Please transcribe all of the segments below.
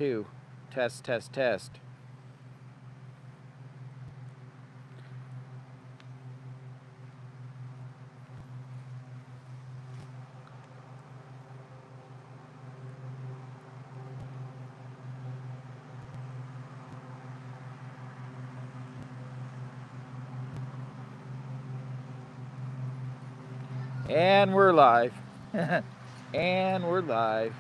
2. Test, test, test. And we're live. And we're live.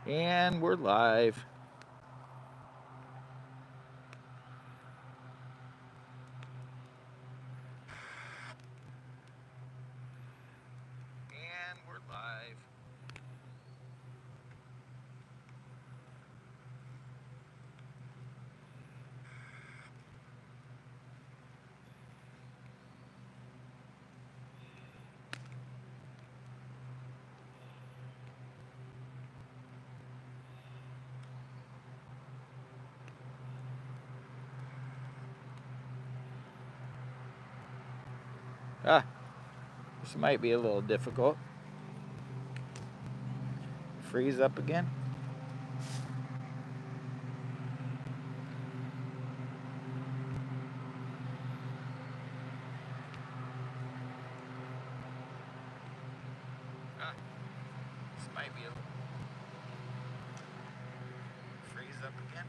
And we're live. And we're live. This might be a little difficult. Freeze up again. This might be a little. Freeze up again.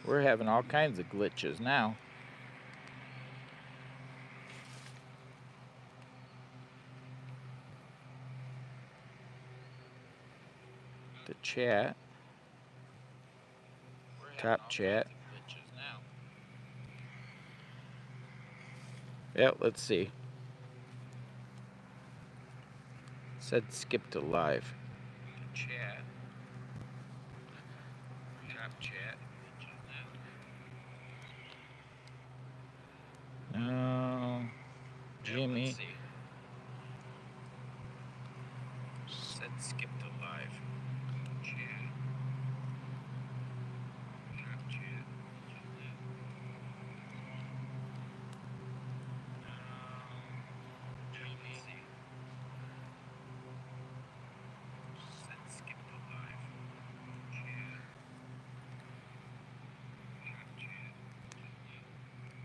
We're having all kinds of glitches now. The chat. Top chat. Yeah, let's see. Said skip to live. Chat. Top chat. No. Jimmy. Said skip to live. Chat. Top chat. Jimmy. Said skip to live. Chat. Top chat.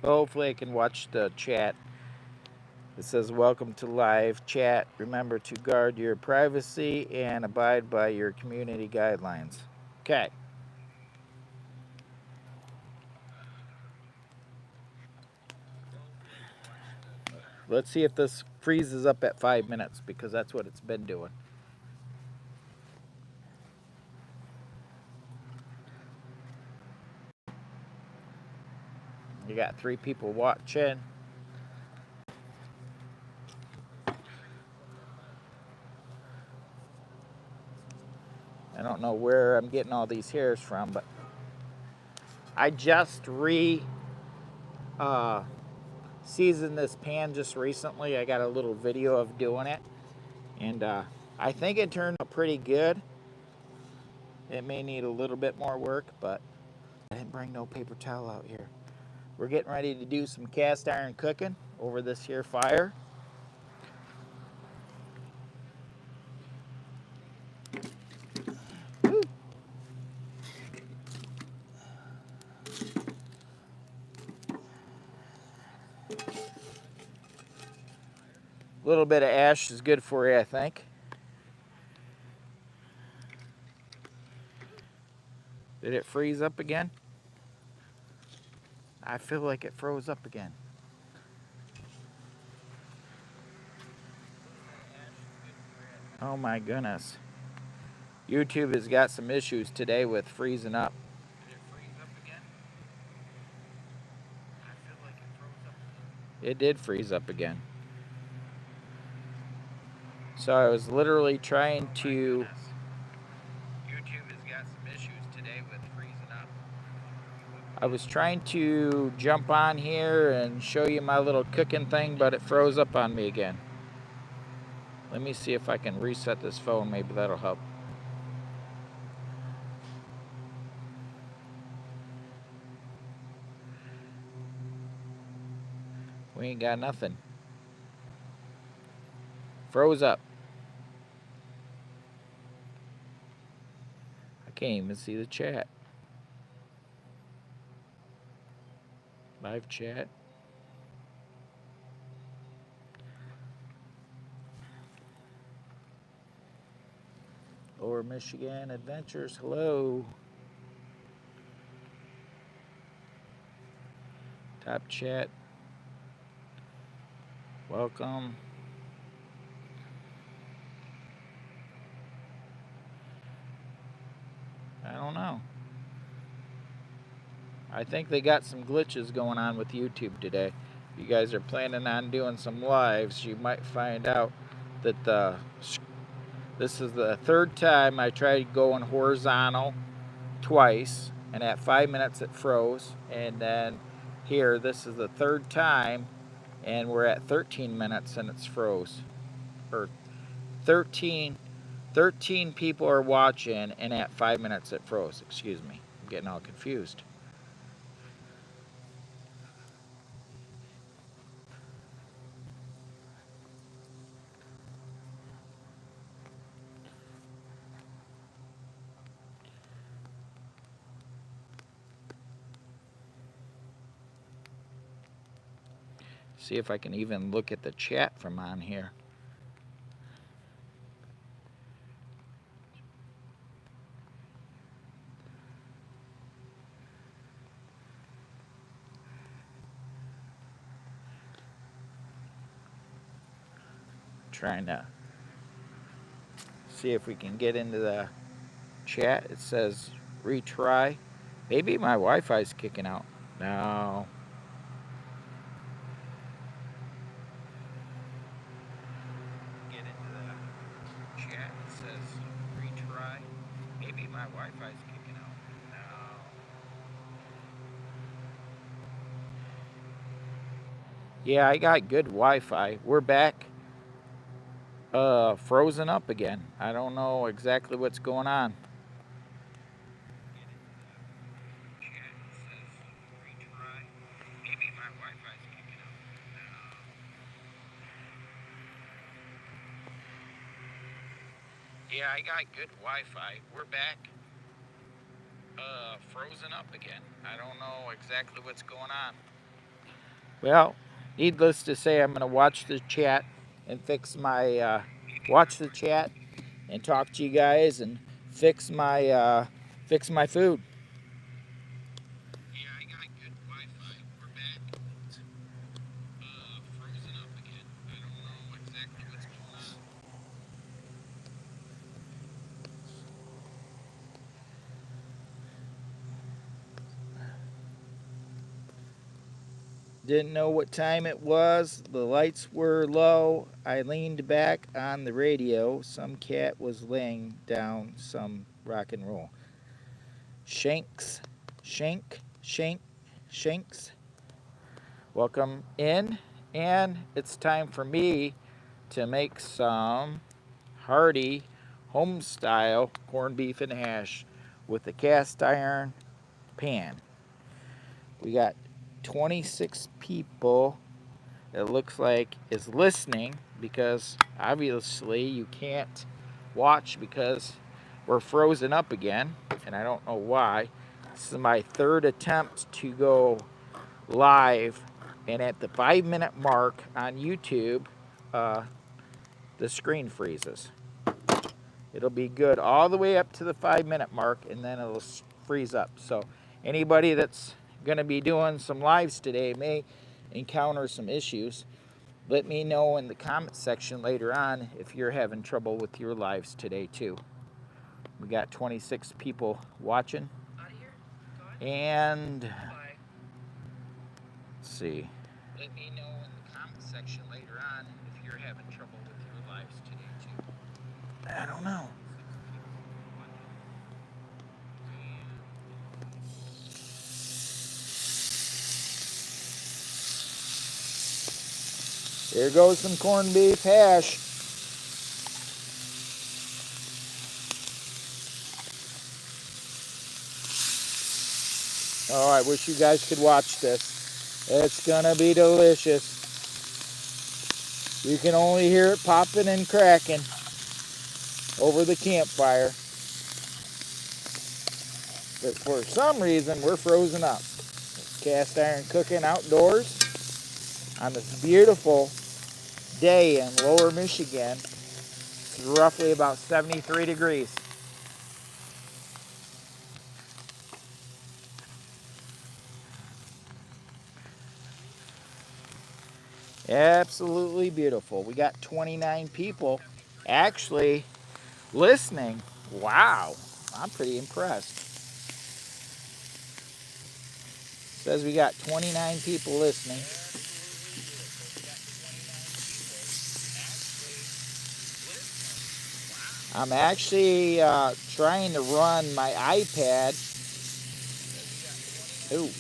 Hopefully I can watch the chat. It says, welcome to live chat. Remember to guard your privacy and abide by your community guidelines. Okay. Let's see if this freezes up at 5 minutes, because that's what it's been doing. You got 3 people watching. I don't know where I'm getting all these hairs from, but I just seasoned this pan just recently. I got a little video of doing it, and I think it turned out pretty good. It may need a little bit more work, but I didn't bring no paper towel out here. We're getting ready to do some cast iron cooking over this here fire. Woo. A little bit of ash is good for you, I think. Did it freeze up again? I feel like it froze up again. Oh my goodness. YouTube has got some issues today with freezing up. Did it freeze up again? I feel like it froze up again. it did freeze up again. So I was literally trying to... YouTube has got some issues today with freezing up. I was trying to jump on here and show you my little cooking thing, but it froze up on me again. Let me see if I can reset this phone. Maybe that'll help. We ain't got nothing. Froze up. I can't even see the chat. Live chat. Lower Michigan Adventures, hello. Top chat. Welcome. I don't know. I think they got some glitches going on with YouTube today. If you guys are planning on doing some lives, you might find out that this is the third time I tried going horizontal twice, and at 5 minutes it froze. And then here, this is the third time, and we're at 13 minutes and it's froze. Or 13 people are watching, and at 5 minutes it froze. Excuse me. I'm getting all confused. See if I can even look at the chat from on here. Trying to see if we can get into the chat. It says retry. Maybe my Wi-Fi's kicking out. No. Get into the chat. It says retry. Maybe my Wi-Fi's kicking out. No. Yeah, I got good Wi-Fi. We're back. Frozen up again. I don't know exactly what's going on. Yeah, I got good Wi-Fi. We're back. Frozen up again. I don't know exactly what's going on. Well, needless to say, I'm going to watch the chat and fix my, watch the chat and talk to you guys and fix my food. Yeah, I got good Wi-Fi. We're back. Frozen up again. I don't know exactly what's going on. Didn't know what time it was. The lights were low. I leaned back on the radio. Some cat was laying down some rock and roll. Shanks. Welcome in. And it's time for me to make some hearty home-style corned beef and hash with a cast iron pan. We got 26 people, it looks like, is listening, because obviously you can't watch because we're frozen up again, and I don't know why. This is my third attempt to go live, and at the 5-minute mark on YouTube, the screen freezes. It'll be good all the way up to the 5-minute mark, and then it'll freeze up. So anybody that's going to be doing some lives today may encounter some issues. Let me know in the comment section later on if you're having trouble with your lives today too. We got 26 people watching. And let's see. Let me know in the section later on if you're having trouble with your lives today too. I don't know. Here goes some corned beef hash. Oh, I wish you guys could watch this. It's gonna be delicious. You can only hear it popping and cracking over the campfire. But for some reason, we're frozen up. Cast iron cooking outdoors on this beautiful day in lower Michigan. It's roughly about 73 degrees. Absolutely beautiful. We got 29 people actually listening. Wow, I'm pretty impressed. Says we got 29 people listening. I'm actually trying to run my iPad. Ooh,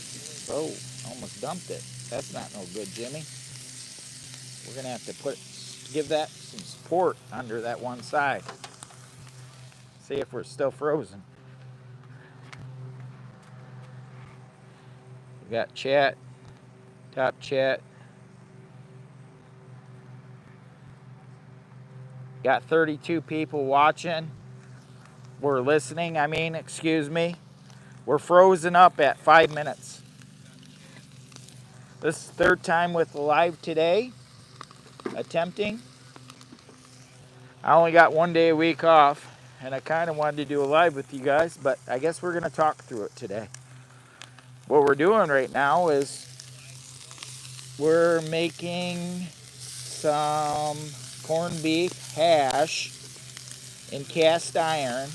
oh, almost dumped it. That's not no good, Jimmy. We're gonna have to give that some support under that one side. See if we're still frozen. We got chat, top chat. Got 32 people watching. We're listening, excuse me. We're frozen up at 5 minutes. This is the third time with the live today, attempting. I only got 1 day a week off, and I kind of wanted to do a live with you guys, but I guess we're gonna talk through it today. What we're doing right now is we're making some corned beef hash in cast iron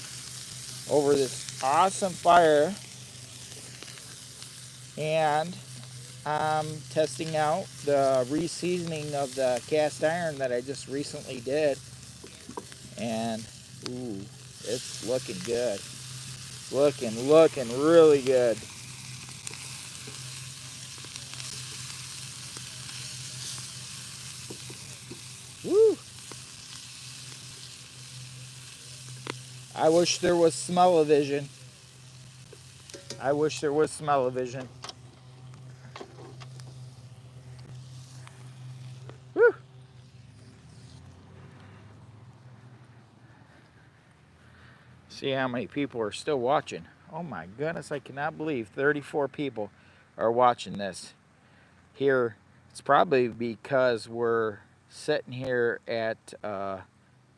over this awesome fire, and I'm testing out the reseasoning of the cast iron that I just recently did, and ooh, it's looking good. Looking really good. Woo! I wish there was smell-o-vision. I wish there was smell-o-vision. Woo! See how many people are still watching. Oh my goodness, I cannot believe 34 people are watching this. Here, it's probably because we're sitting here at,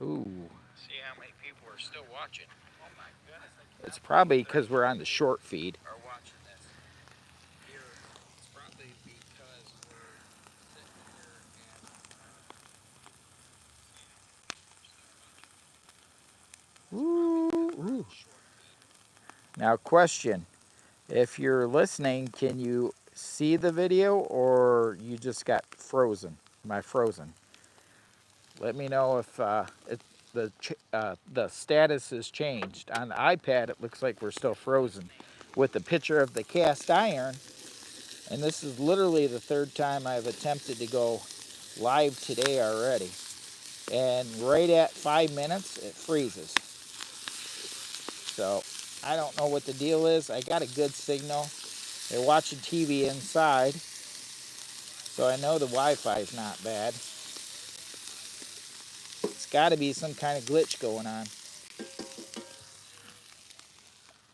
ooh. See how many people are still watching. Oh my goodness. It's probably because we're on the short feed. Are watching this. Here, it's probably because we're sitting here at, ooh. Now, question. If you're listening, can you see the video or you just got frozen? Am I frozen? Let me know if the status has changed. On the iPad, it looks like we're still frozen with the picture of the cast iron. And this is literally the third time I've attempted to go live today already. And right at 5 minutes, it freezes. So I don't know what the deal is. I got a good signal. They're watching TV inside, so I know the Wi-Fi is not bad. It's got to be some kind of glitch going on.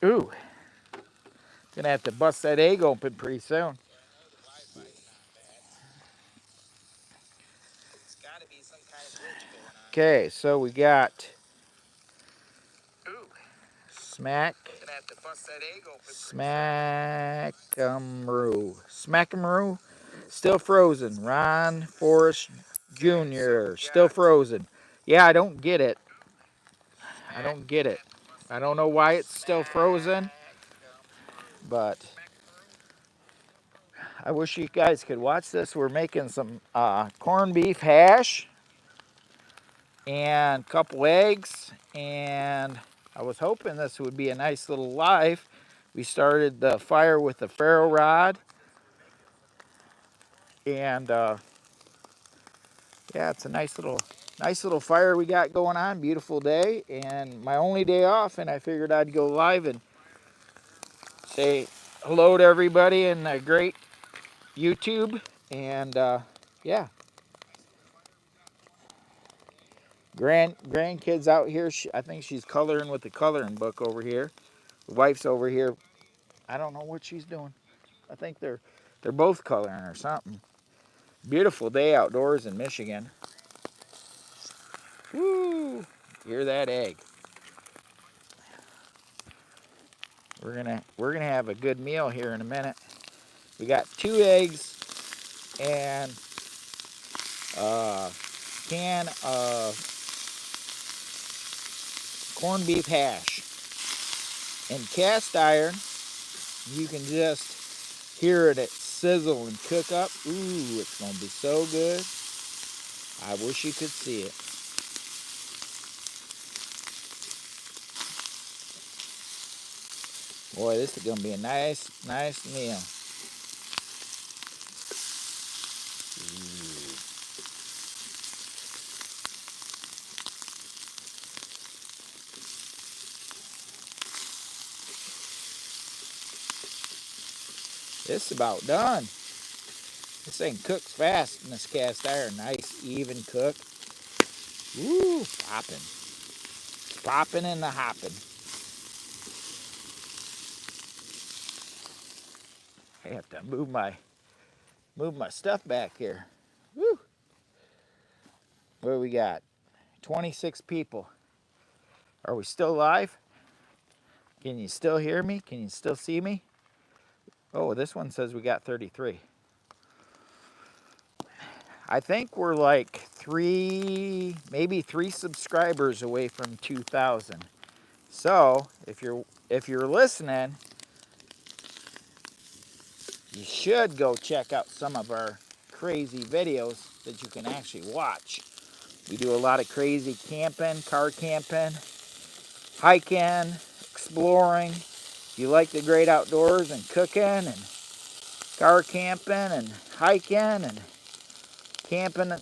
Ooh, gonna have to bust that egg open pretty soon. Okay, so we got Smackamaroo, still frozen. Ron Forrest Jr., still frozen. Yeah, I don't get it. I don't know why it's still frozen, but I wish you guys could watch this. We're making some corned beef hash and a couple eggs, and I was hoping this would be a nice little live. We started the fire with the ferro rod, and yeah, it's a nice little fire we got going on. Beautiful day, and my only day off, and I figured I'd go live and say hello to everybody in the great YouTube, and yeah. Grandkids out here. I think she's coloring with the coloring book over here. The wife's over here. I don't know what she's doing. I think they're both coloring or something. Beautiful day outdoors in Michigan. Woo! Hear that egg? We're gonna have a good meal here in a minute. We got 2 eggs and a can of corned beef hash. In cast iron, you can just hear it sizzle and cook up. Ooh, it's gonna be so good. I wish you could see it. Boy, this is gonna be a nice meal. Ooh. This is about done. This thing cooks fast in this cast iron. Nice, even cook. Woo, popping. Popping and the hopping. I have to move my stuff back here. Woo. What do we got? 26 people. Are we still live? Can you still hear me? Can you still see me? Oh, this one says we got 33. I think we're like maybe 3 subscribers away from 2,000. So if you're listening, you should go check out some of our crazy videos that you can actually watch. We do a lot of crazy camping, car camping, hiking, exploring. If you like the great outdoors and cooking and car camping and hiking and camping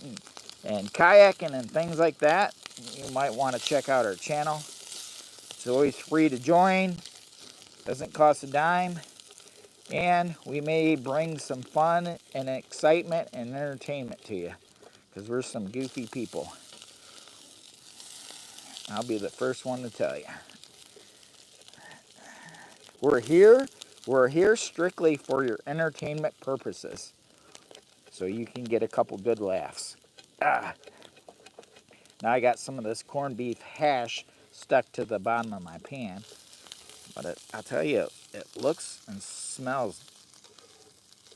and kayaking and things like that, you might want to check out our channel. It's always free to join, doesn't cost a dime, and we may bring some fun and excitement and entertainment to you, because we're some goofy people. I'll be the first one to tell you. We're here strictly for your entertainment purposes, so you can get a couple good laughs. Now I got some of this corned beef hash stuck to the bottom of my pan, but I'll tell you, it looks and smells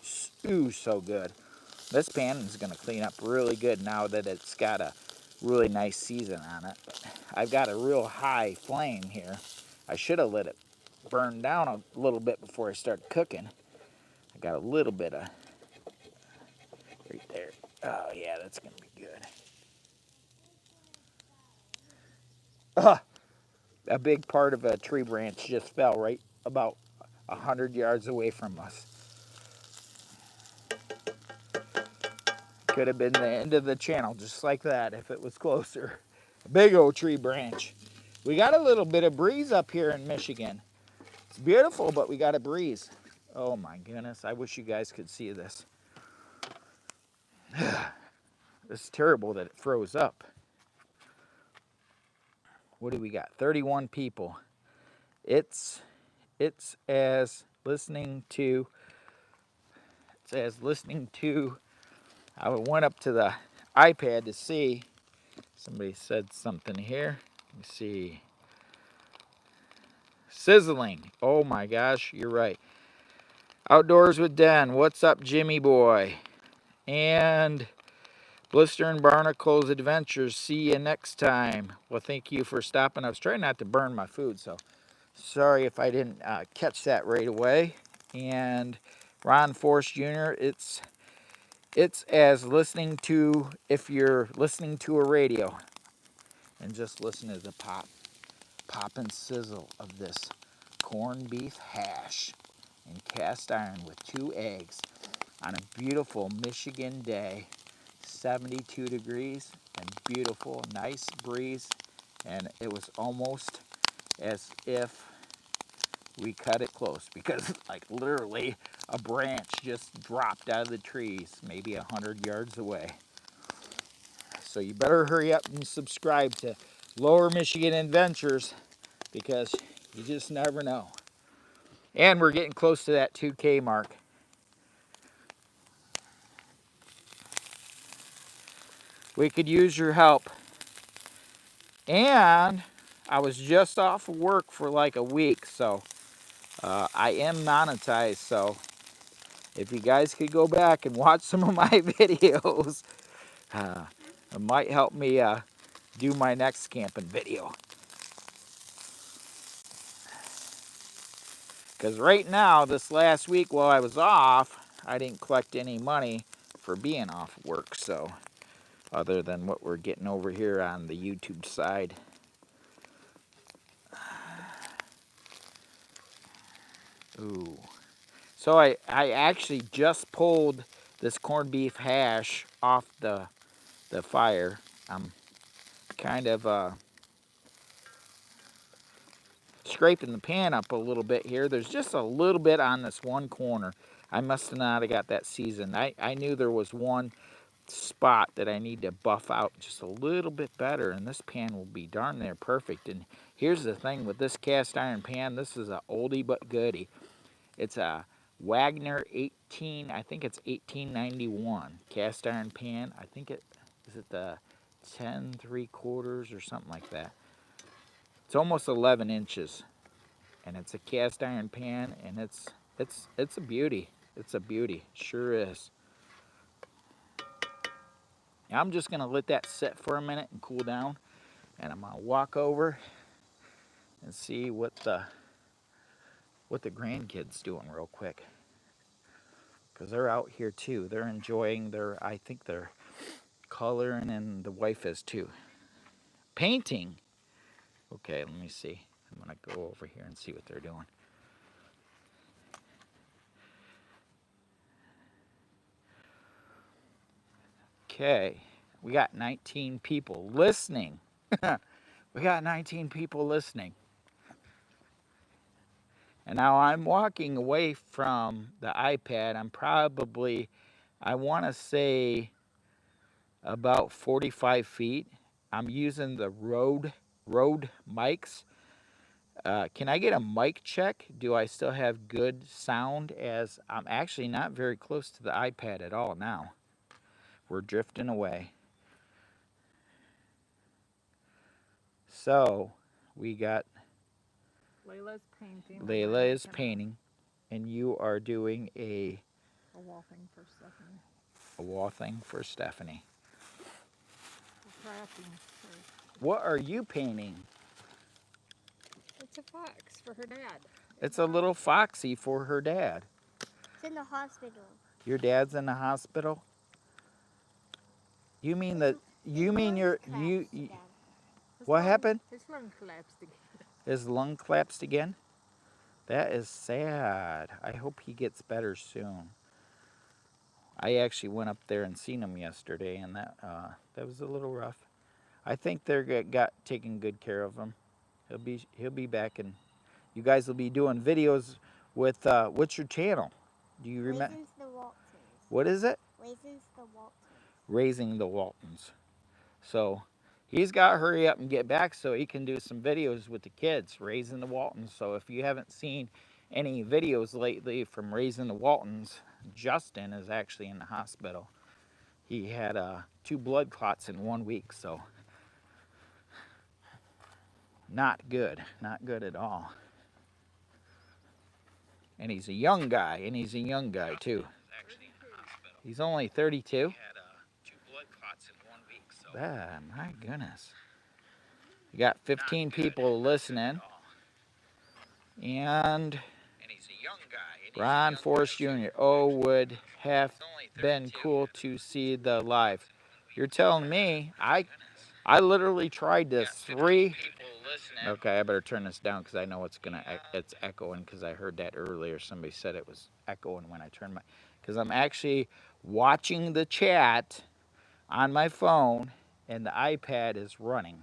so good. This pan is going to clean up really good now that it's got a really nice season on it. But I've got a real high flame here. I should have let it burn down a little bit before I start cooking. I got a little bit of right there. Oh yeah, that's going to be good. A big part of a tree branch just fell right about 100 yards away from us. Could have been the end of the channel just like that if it was closer. A big old tree branch. We got a little bit of breeze up here in Michigan. It's beautiful, but we got a breeze. Oh my goodness, I wish you guys could see this. It's terrible that it froze up. What do we got? 31 people. It's as listening to I went up to the iPad to see. Somebody said something here. Let me see. Sizzling. Oh my gosh, you're right. Outdoors with Den. What's up, Jimmy boy? And Blister and Barnacle's Adventures. See you next time. Well, thank you for stopping. I was trying not to burn my food, so sorry if I didn't catch that right away. And Ron Forrest Jr. It's as listening to, if you're listening to a radio, and just listen to the pop and sizzle of this corned beef hash in cast iron with 2 eggs on a beautiful Michigan day, 72 degrees and beautiful, nice breeze, and it was almost as if we cut it close, because like literally a branch just dropped out of the trees maybe 100 yards away. So you better hurry up and subscribe to Lower Michigan Adventures, because you just never know. And we're getting close to that 2K mark. We could use your help. And I was just off of work for like a week, so I am monetized. So if you guys could go back and watch some of my videos, it might help me do my next camping video. Because right now, this last week while I was off, I didn't collect any money for being off work, so other than what we're getting over here on the YouTube side. Ooh. So I actually just pulled this corned beef hash off the fire. I'm kind of scraping the pan up a little bit here. There's just a little bit on this one corner. I must have not have got that seasoned. I knew there was one spot that I need to buff out just a little bit better, and this pan will be darn near perfect. And here's the thing with this cast iron pan, this is a oldie but goodie. It's a Wagner 18, I think it's 1891 cast iron pan. I think is it the 10 3/4 or something like that. It's almost 11 inches, and it's a cast iron pan, and it's a beauty. It's a beauty, sure is. I'm just gonna let that sit for a minute and cool down, and I'm gonna walk over and see what the grandkids doing real quick, because they're out here too. They're enjoying I think they're coloring, and the wife is too. Painting. Okay, let me see. I'm gonna go over here and see what they're doing. Okay, we got 19 people listening. We got 19 people listening. And now I'm walking away from the iPad. I'm probably, I want to say, about 45 feet. I'm using the Rode mics. Can I get a mic check? Do I still have good sound? As I'm actually not very close to the iPad at all now. We're drifting away. So we got Layla's painting. Layla is painting, and you are doing a wall thing for Stephanie. A wall thing for Stephanie. Crafting. What are you painting? It's a fox for her dad. It's a little foxy for her dad. It's in the hospital. Your dad's in the hospital? You mean that? You mean your you? What happened? His lung collapsed again. His lung collapsed again? That is sad. I hope he gets better soon. I actually went up there and seen him yesterday, and that was a little rough. I think they're taking good care of him. He'll be back, and you guys will be doing videos with what's your channel? Do you remember? Raisins the Waltons. What is it? Raisins the Waltons. Raising the Waltons. So he's got to hurry up and get back so he can do some videos with the kids, Raising the Waltons. So if you haven't seen any videos lately from Raising the Waltons, Justin is actually in the hospital. He had 2 blood clots in 1 week, so not good at all. And he's a young guy, too. He's only 32. He had 2 blood clots in 1 week, so my goodness. We got 15 people listening. And he's a young guy, Ron Forrest Jr. Oh, would have been cool to see the live. You're telling me I literally tried this three. Okay, I better turn this down because I know it's echoing because I heard that earlier. Somebody said it was echoing when I turned my, because I'm actually watching the chat on my phone and the iPad is running.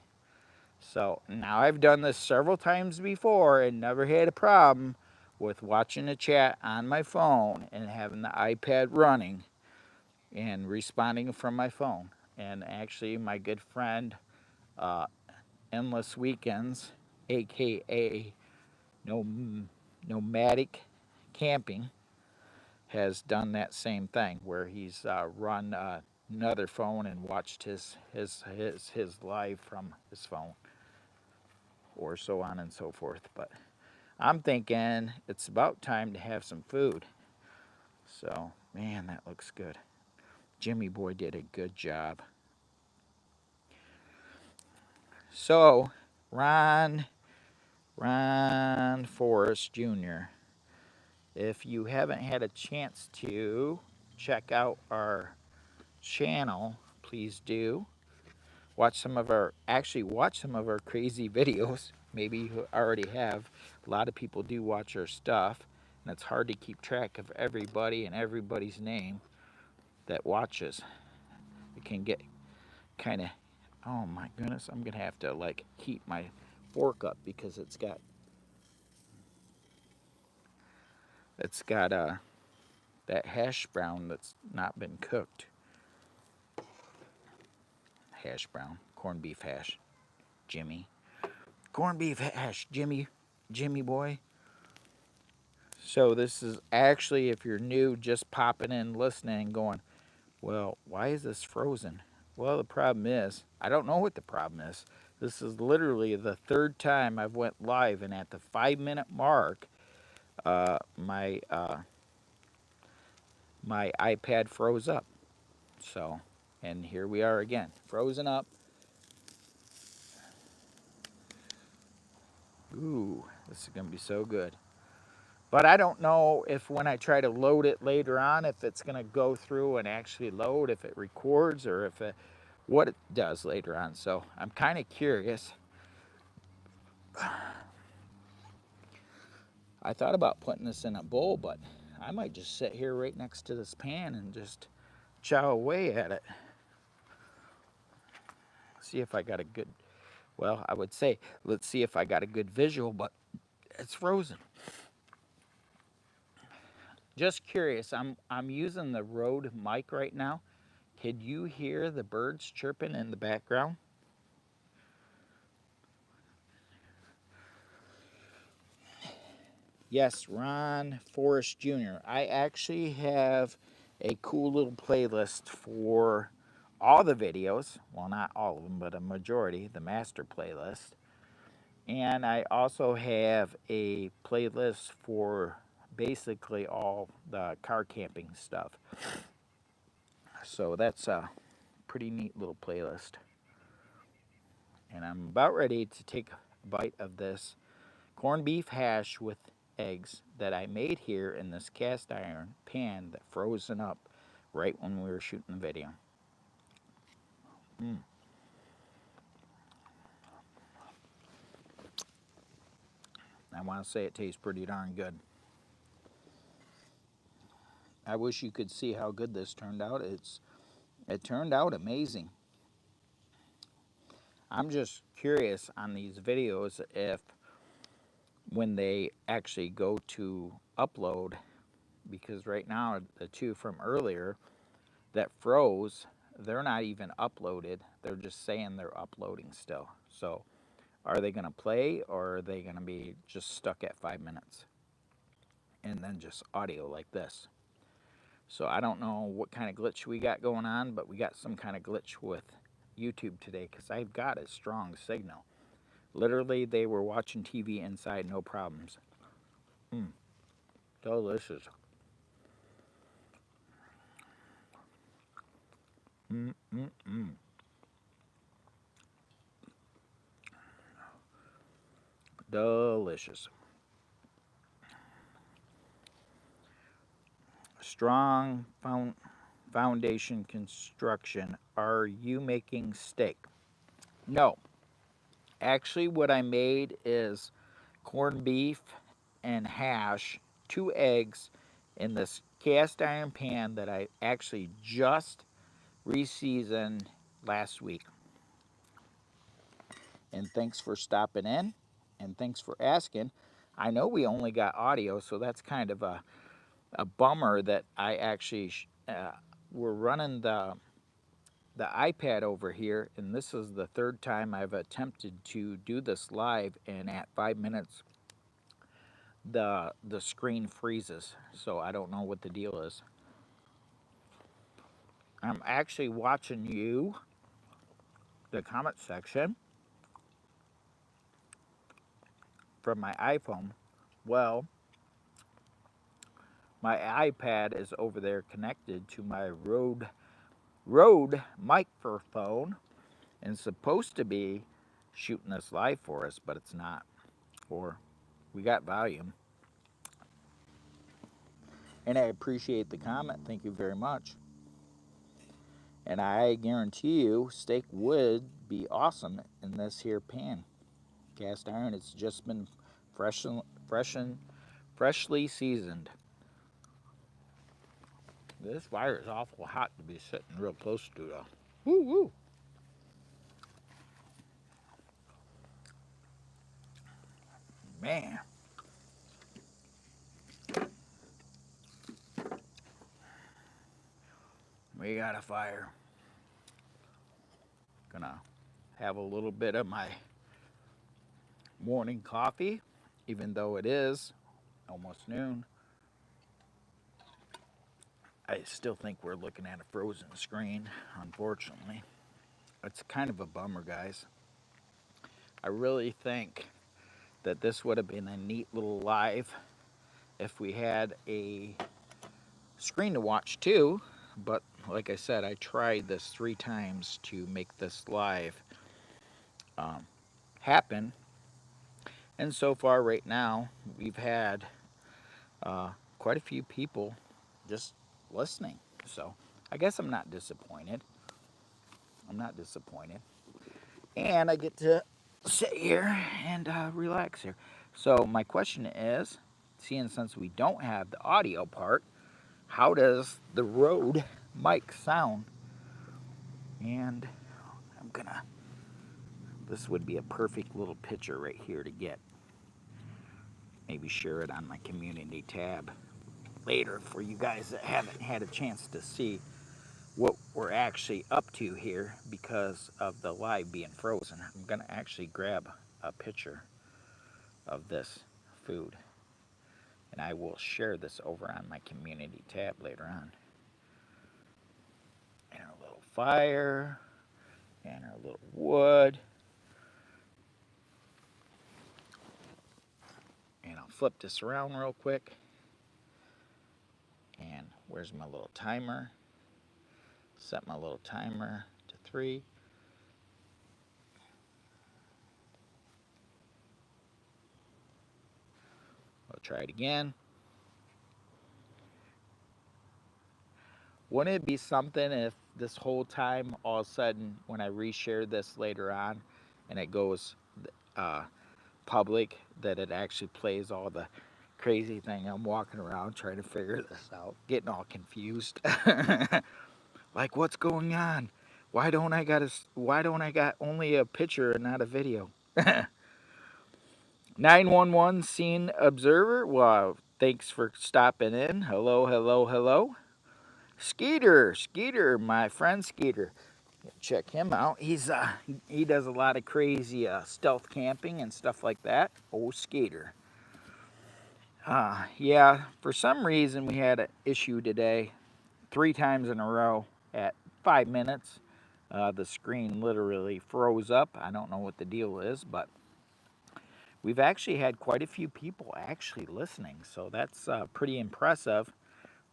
So now I've done this several times before and never had a problem with watching the chat on my phone and having the iPad running and responding from my phone. And actually, my good friend, Endless Weekends, aka Nomadic Camping, has done that same thing where he's run another phone and watched his live from his phone, or so on and so forth. But I'm thinking it's about time to have some food. So, man, that looks good. Jimmy boy did a good job. So, Ron Forrest Jr., if you haven't had a chance to check out our channel, please do. Watch some of our crazy videos. Maybe you already have. A lot of people do watch our stuff, and it's hard to keep track of everybody and everybody's name that watches. It can get kind of, oh my goodness, I'm gonna have to like keep my fork up because it's got that hash brown that's not been cooked. Hash brown, corned beef hash, Jimmy. Corned beef hash, Jimmy boy. So this is actually, if you're new, just popping in, listening, and going, well, why is this frozen? Well, the problem is, I don't know what the problem is. This is literally the third time I've went live, and at the 5-minute mark, my iPad froze up. So, and here we are again, frozen up. Ooh, this is gonna be so good. But I don't know if when I try to load it later on, if it's gonna go through and actually load, if it records, or if it, what it does later on. So I'm kind of curious. I thought about putting this in a bowl, but I might just sit here right next to this pan and just chow away at it. See if I got a good, well, I would say, let's see if I got a good visual, but it's frozen. Just curious, I'm using the Rode mic right now. Could you hear the birds chirping in the background? Yes, Ron Forrest Jr. I actually have a cool little playlist for all the videos. Well, not all of them, but a majority, the master playlist. And I also have a playlist for basically all the car camping stuff. So that's a pretty neat little playlist. And I'm about ready to take a bite of this corned beef hash with eggs that I made here in this cast iron pan that frozen up right when we were shooting the video. I want to say it tastes pretty darn good. I wish you could see how good this turned out. It turned out amazing. I'm just curious on these videos if when they actually go to upload, because right now the two from earlier that froze, they're not even uploaded. They're just saying they're uploading still. So are they going to play, or are they going to be just stuck at 5 minutes and then just audio like this? So I don't know what kind of glitch we got going on, but we got some kind of glitch with YouTube today because I've got a strong signal. Literally, they were watching TV inside, no problems. Delicious. Delicious. strong foundation construction. Are you making steak? No. Actually, what I made is corned beef and hash, 2 eggs in this cast iron pan that I actually just reseasoned last week. And thanks for stopping in, and thanks for asking. I know we only got audio, so that's kind of a bummer that I actually we're running the iPad over here, and this is the 3rd time I've attempted to do this live, and at 5 minutes the screen freezes, so I don't know what the deal is. I'm actually watching you, the comment section, from my iPhone. Well, my iPad is over there connected to my Rode microphone and supposed to be shooting this live for us, but it's not. Or we got volume. And I appreciate the comment. Thank you very much. And I guarantee you, steak would be awesome in this here pan. Cast iron. It's just been freshly seasoned. This fire is awful hot to be sitting real close to, though. Woo woo. Man. We got a fire. Gonna have a little bit of my morning coffee, even though it is almost noon. I still think we're looking at a frozen screen, unfortunately. It's kind of a bummer, guys. I really think that this would have been a neat little live if we had a screen to watch too, but like I said, I tried this 3 times to make this live happen, and so far right now we've had quite a few people just listening, so I guess I'm not disappointed. And I get to sit here and relax here. So my question is, seeing since we don't have the audio part, how does the Rode mic sound? And I'm gonna, this would be a perfect little picture right here to get. Maybe share it on my community tab later for you guys that haven't had a chance to see what we're actually up to here because of the live being frozen. I'm gonna actually grab a picture of this food, and I will share this over on my community tab later on. And our little fire and our little wood, and I'll flip this around real quick. And where's my little timer? Set my little timer to 3. I'll try it again. Wouldn't it be something if this whole time, all of a sudden, when I reshare this later on, and it goes public, that it actually plays all the crazy thing? I'm walking around trying to figure this out, getting all confused. Like, what's going on? Why don't I got only a picture and not a video? 911 scene observer. Wow, thanks for stopping in. Hello, hello, hello. Skeeter, my friend Skeeter. Check him out. He does a lot of crazy stealth camping and stuff like that. Oh, Skeeter. Yeah, for some reason we had an issue today, 3 times in a row at 5 minutes. The screen literally froze up. I don't know what the deal is, but we've actually had quite a few people actually listening, so that's pretty impressive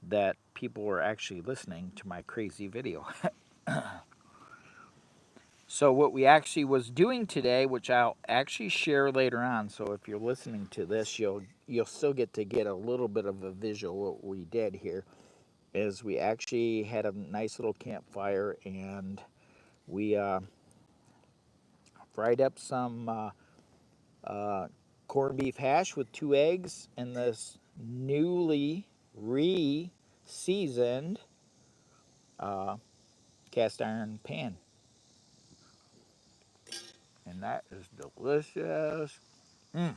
that people were actually listening to my crazy video. So what we actually was doing today, which I'll actually share later on, so if you're listening to this, you'll still get a little bit of a visual what we did here. is we actually had a nice little campfire, and we fried up some corned beef hash with 2 eggs in this newly re-seasoned cast iron pan. And that is delicious. Mm.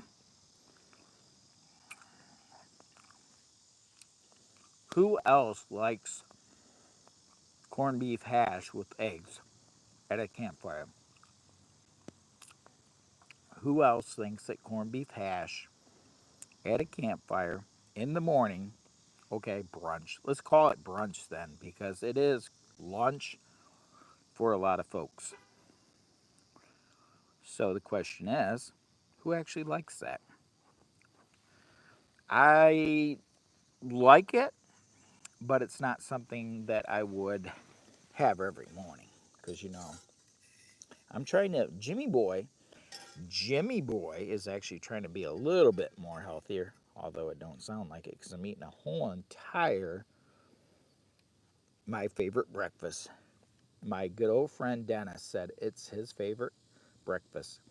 Who else likes corned beef hash with eggs at a campfire? Who else thinks that corned beef hash at a campfire in the morning, okay, brunch. Let's call it brunch then, because it is lunch for a lot of folks. So the question is, who actually likes that? I like it, but it's not something that I would have every morning. Because, I'm trying to, Jimmy Boy is actually trying to be a little bit more healthier, although it don't sound like it because I'm eating a whole entire, my favorite breakfast. My good old friend Dennis said it's his favorite breakfast.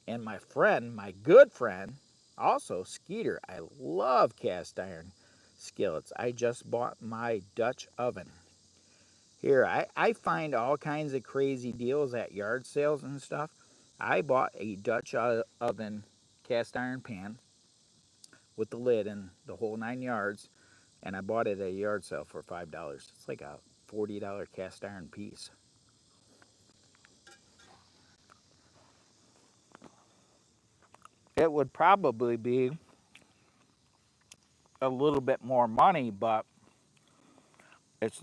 And my friend, my good friend, also Skeeter, I love cast iron skillets. I just bought my Dutch oven. Here, I find all kinds of crazy deals at yard sales and stuff. I bought a Dutch oven cast iron pan with the lid and the whole 9 yards, and I bought it at a yard sale for $5. It's like a $40 cast iron piece. It would probably be a little bit more money, but it's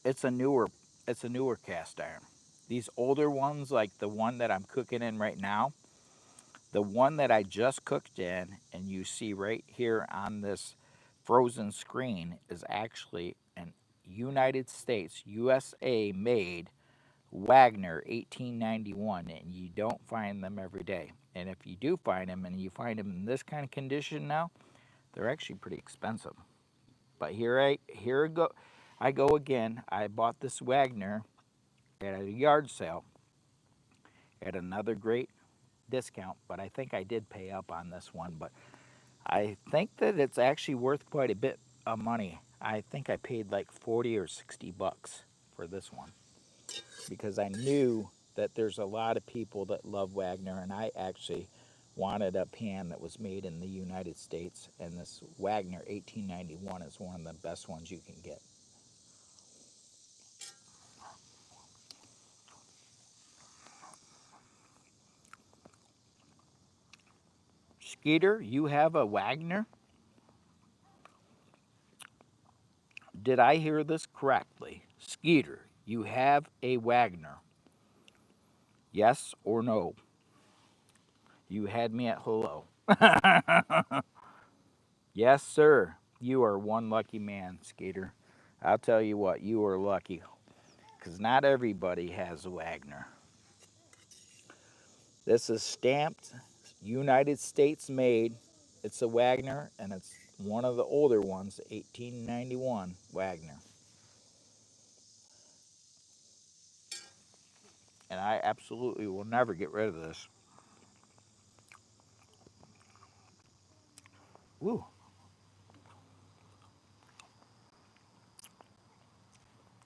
it's a newer it's a newer cast iron. These older ones, like the one that I'm cooking in right now, the one that I just cooked in, and you see right here on this frozen screen, is actually an United States, USA made Wagner 1891, and you don't find them every day. And if you do find them, and you find them in this kind of condition now, they're actually pretty expensive. But I go again. I bought this Wagner at a yard sale at another great discount, but I think I did pay up on this one. But I think that it's actually worth quite a bit of money. I think I paid like 40 or 60 bucks for this one because I knew that there's a lot of people that love Wagner, and I actually wanted a pan that was made in the United States, and this Wagner 1891 is one of the best ones you can get. Skeeter, you have a Wagner? Did I hear this correctly? Skeeter, you have a Wagner. Yes or no? You had me at hello. Yes, sir. You are one lucky man, Skeeter. I'll tell you what, you are lucky. Because not everybody has a Wagner. This is stamped, United States made. It's a Wagner, and it's one of the older ones, 1891 Wagner. And I absolutely will never get rid of this. Woo.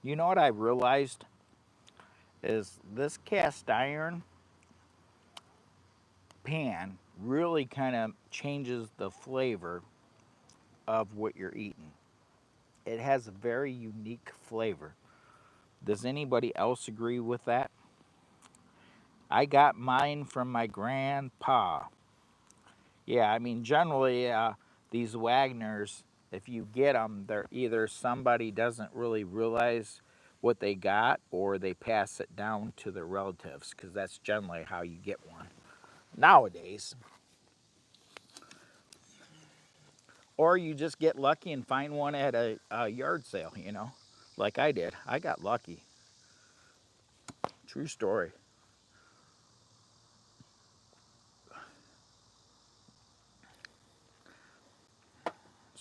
You know what I realized is this cast iron pan really kind of changes the flavor of what you're eating. It has a very unique flavor. Does anybody else agree with that? I got mine from my grandpa. Yeah, I mean, generally, these Wagners, if you get them, they're either somebody doesn't really realize what they got or they pass it down to their relatives, because that's generally how you get one nowadays. Or you just get lucky and find one at a yard sale, like I did. I got lucky. True story.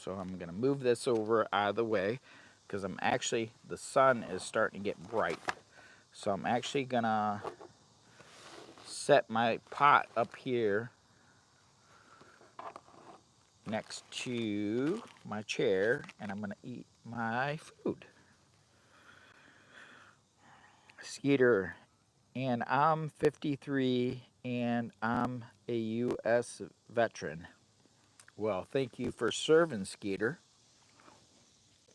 So I'm going to move this over out of the way because the sun is starting to get bright. So I'm actually going to set my pot up here next to my chair, and I'm going to eat my food. Skeeter, and I'm 53 and I'm a U.S. veteran. Well, thank you for serving, Skeeter.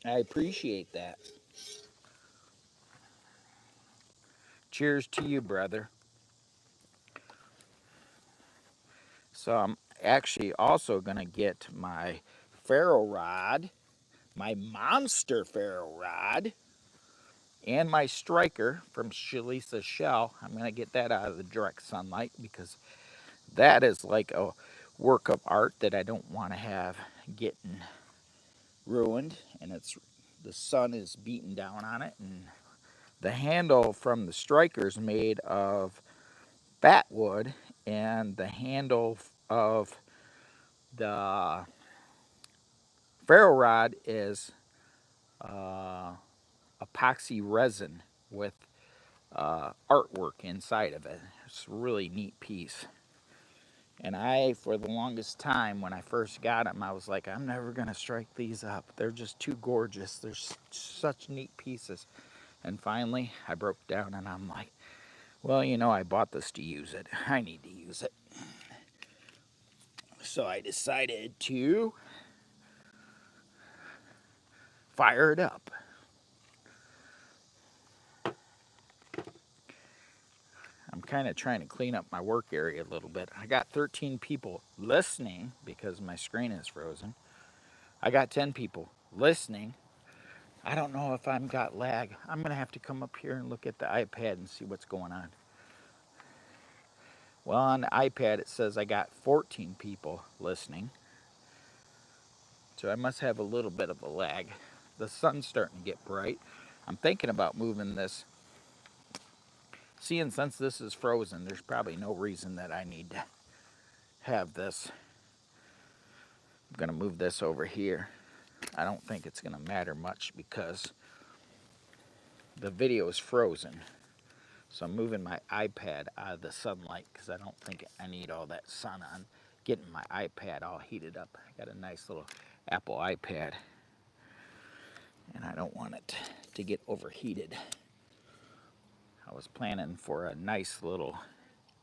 I appreciate that. Cheers to you, brother. So I'm actually also going to get my ferro rod, my monster ferro rod, and my striker from Shalisa Shell. I'm going to get that out of the direct sunlight because that is like a work of art that I don't want to have getting ruined, and the sun is beating down on it, and the handle from the striker is made of basswood, and the handle of the ferro rod is epoxy resin with artwork inside of it. It's a really neat piece. And for the longest time, when I first got them, I was like, I'm never going to strike these up. They're just too gorgeous. They're such neat pieces. And finally, I broke down and I'm like, well, I bought this to use it. I need to use it. So I decided to fire it up. I'm kind of trying to clean up my work area a little bit. I got 13 people listening because my screen is frozen. I got 10 people listening. I don't know if I've got lag. I'm going to have to come up here and look at the iPad and see what's going on. Well, on the iPad it says I got 14 people listening. So I must have a little bit of a lag. The sun's starting to get bright. I'm thinking about moving this. Seeing since this is frozen, there's probably no reason that I need to have this. I'm going to move this over here. I don't think it's going to matter much because the video is frozen. So I'm moving my iPad out of the sunlight because I don't think I need all that sun on getting my iPad all heated up. I got a nice little Apple iPad, and I don't want it to get overheated. I was planning for a nice little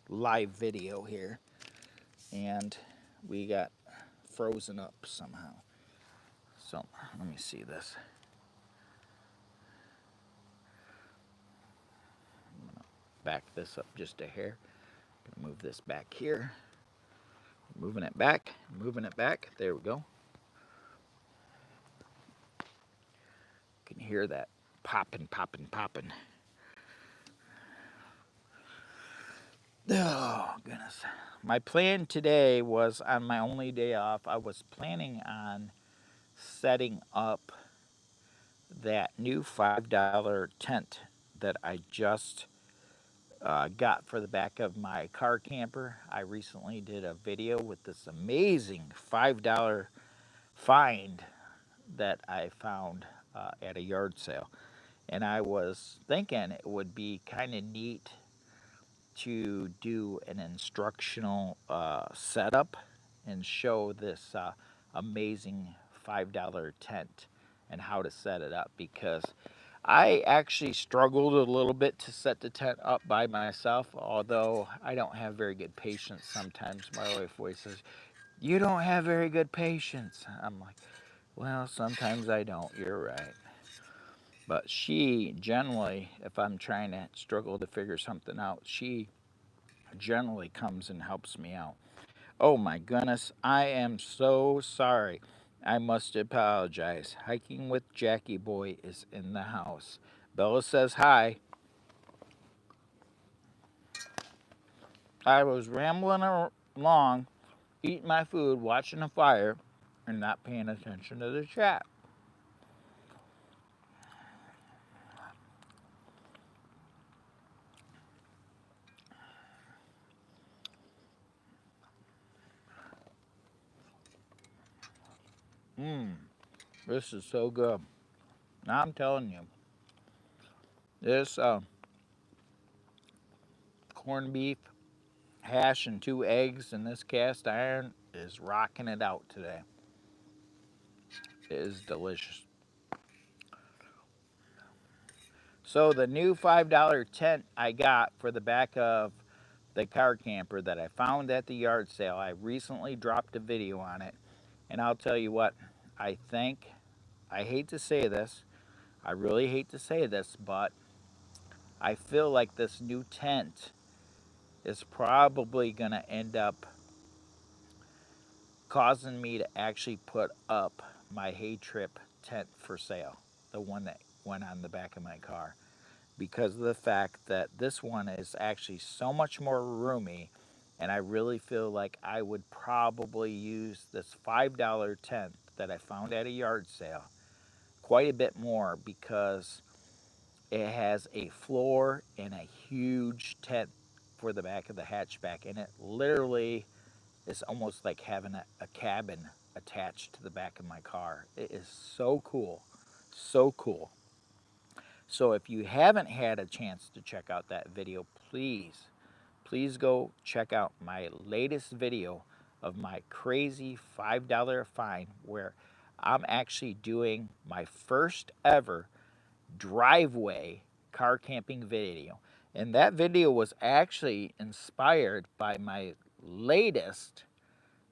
live video here, and we got frozen up somehow. So let me see this. I'm gonna back this up just a hair. Gonna move this back here. Moving it back, moving it back. There we go. You can hear that popping, popping, popping. Oh, goodness. My plan today was on my only day off, I was planning on setting up that new $5 tent that I just got for the back of my car camper. I recently did a video with this amazing $5 find that I found at a yard sale. And I was thinking it would be kind of neat to do an instructional setup and show this amazing $5 tent and how to set it up, because I actually struggled a little bit to set the tent up by myself, although I don't have very good patience sometimes. My wife always says, you don't have very good patience. I'm like, well, sometimes I don't. You're right. But she generally, if I'm trying to struggle to figure something out, she generally comes and helps me out. Oh my goodness, I am so sorry. I must apologize. Hiking with Jackie Boy is in the house. Bella says hi. I was rambling along, eating my food, watching a fire, and not paying attention to the chat. This is so good. Now I'm telling you, this corned beef, hash, and 2 eggs in this cast iron is rocking it out today. It is delicious. So the new $5 tent I got for the back of the car camper that I found at the yard sale, I recently dropped a video on it. And I'll tell you what, I hate to say this, I really hate to say this, but I feel like this new tent is probably going to end up causing me to actually put up my Hay Trip tent for sale, the one that went on the back of my car, because of the fact that this one is actually so much more roomy, and I really feel like I would probably use this $5 tent that I found at a yard sale quite a bit more, because it has a floor and a huge tent for the back of the hatchback, and it literally is almost like having a cabin attached to the back of my car. It is so cool, so cool. So if you haven't had a chance to check out that video, please go check out my latest video of my crazy $5 fine, where I'm actually doing my first ever driveway car camping video. And that video was actually inspired by latest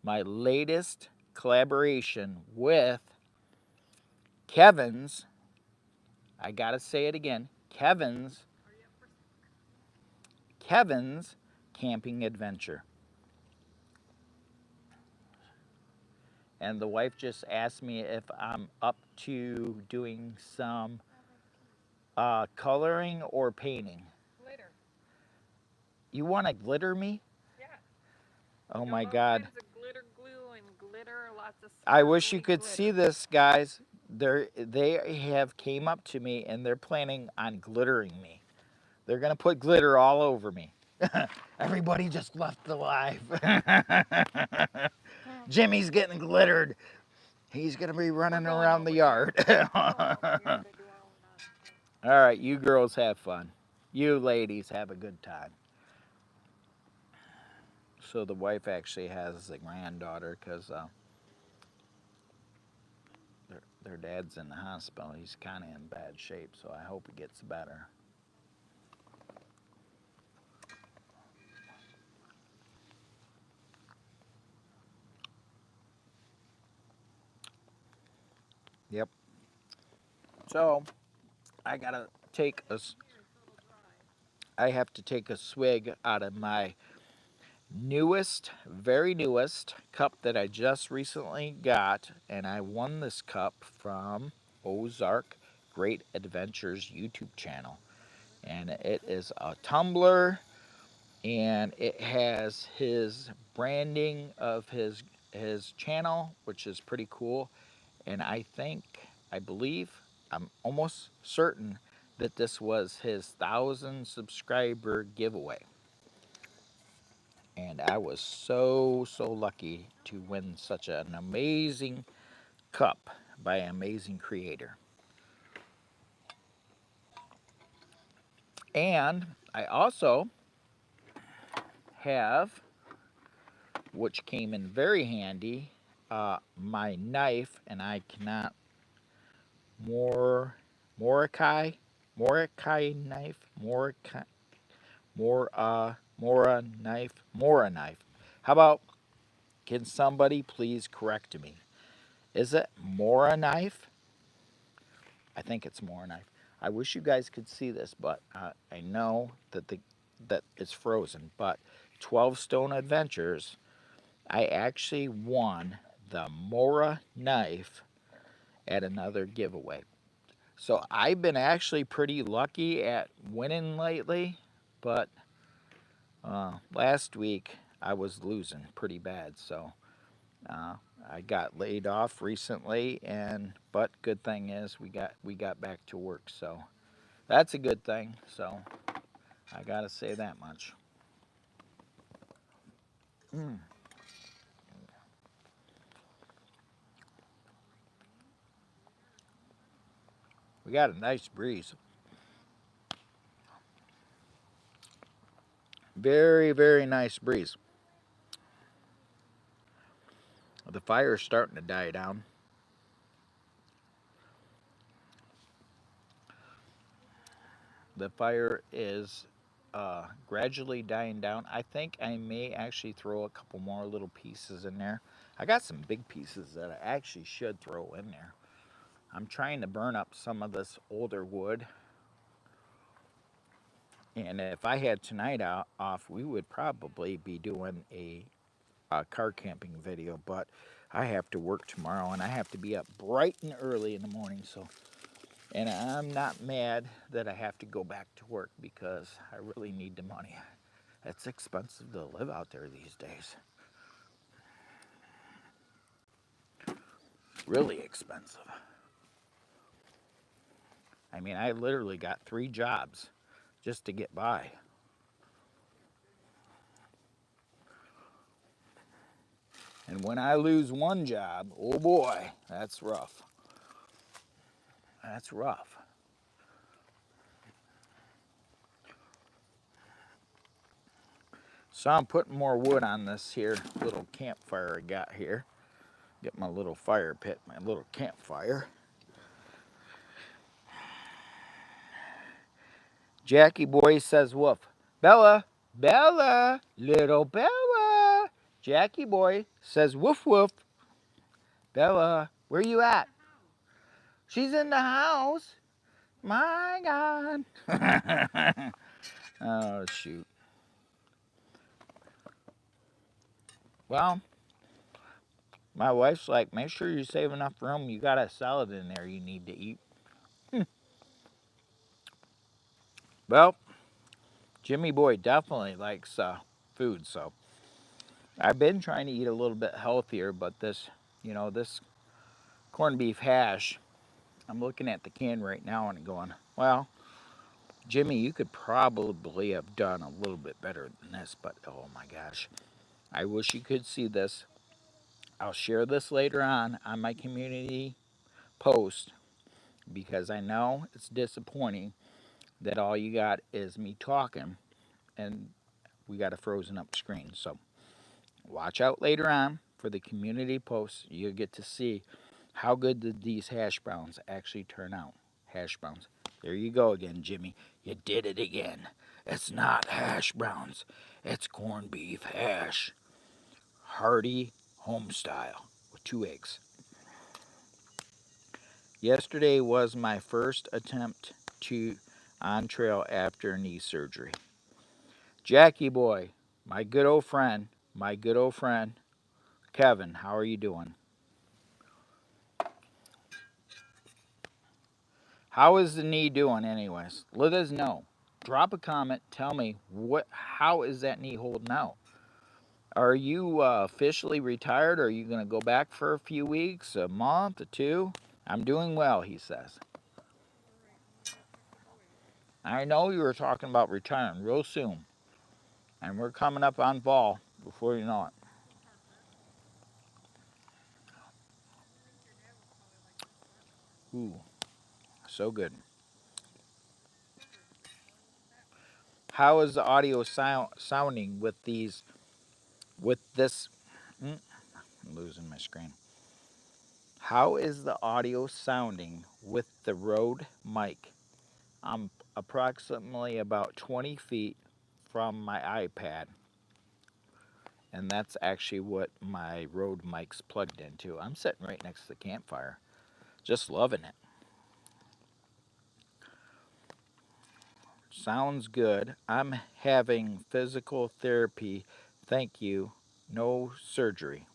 my latest collaboration with Kevin's, I gotta say it again, Kevin's Camping Adventure. And the wife just asked me if I'm up to doing some coloring or painting. Glitter. You want to glitter me? Yeah. Oh Got my all God. kinds of glitter glue and glitter, lots of I wish you sparkly could see glitter. this, guys. They have came up to me and they're planning on glittering me. They're gonna put glitter all over me. Everybody just left alive. Jimmy's getting glittered. He's gonna be running We're going around the over yard. here. We're going over here to do our own thing. All right, you girls have fun. You ladies have a good time. So the wife actually has a granddaughter, because their dad's in the hospital. He's kind of in bad shape, so I hope he gets better. Yep. So I gotta take I have to take a swig out of my very newest cup that I just recently got, and I won this cup from Ozark Great Adventures YouTube channel. And it is a tumbler, and it has his branding of his channel, which is pretty cool. And I believe, I'm almost certain that this was his 1,000 subscriber giveaway. And I was so lucky to win such an amazing cup by an amazing creator. And I also have, which came in very handy, my knife, and I cannot, Mora knife. How about, can somebody please correct me? Is it Mora knife? I think it's Mora knife. I wish you guys could see this, but I know that it's frozen. But 12 Stone Adventures, I actually won the Mora knife at another giveaway. So I've been actually pretty lucky at winning lately, but last week I was losing pretty bad. So I got laid off recently, but good thing is we got back to work. So that's a good thing. So I gotta say that much. We got a nice breeze. Very, very nice breeze. The fire's starting to die down. The fire is gradually dying down. I think I may actually throw a couple more little pieces in there. I got some big pieces that I actually should throw in there. I'm trying to burn up some of this older wood. And if I had tonight off, we would probably be doing a car camping video. But I have to work tomorrow, and I have to be up bright and early in the morning. And I'm not mad that I have to go back to work because I really need the money. It's expensive to live out there these days. Really expensive. I mean, I literally got 3 jobs just to get by. And when I lose one job, oh boy, that's rough. That's rough. So I'm putting more wood on this here little campfire I got here. Get my little fire pit, my little campfire. Jackie boy says woof. Bella, Bella, little Bella. Jackie boy says woof woof. Bella, where you at? She's in the house. My God. Oh, shoot. Well, my wife's like, make sure you save enough room. You got a salad in there you need to eat. Well, Jimmy boy definitely likes food, so I've been trying to eat a little bit healthier, but this corned beef hash, I'm looking at the can right now and going, well, Jimmy, you could probably have done a little bit better than this, but oh my gosh. I wish you could see this. I'll share this later on my community post because I know it's disappointing that all you got is me talking and we got a frozen up screen. So watch out later on for the community post. You'll get to see how good did these hash browns actually turn out. Hash browns. There you go again, Jimmy. You did it again. It's not hash browns. It's corned beef hash. Hearty home style with 2 eggs. Yesterday was my first attempt on trail after knee surgery. Jackie boy, my good old friend, Kevin, how are you doing? How is the knee doing anyways? Let us know. Drop a comment. Tell me how is that knee holding out? Are you officially retired? Or are you going to go back for a few weeks, a month, or 2? I'm doing well, he says. I know you were talking about retiring real soon. And we're coming up on fall before you know it. Ooh, so good. How is the audio sounding with this? I'm losing my screen. How is the audio sounding with the Rode mic? I'm approximately about 20 feet from my iPad. And that's actually what my Rode mic's plugged into. I'm sitting right next to the campfire. Just loving it. Sounds good. I'm having physical therapy. Thank you. No surgery.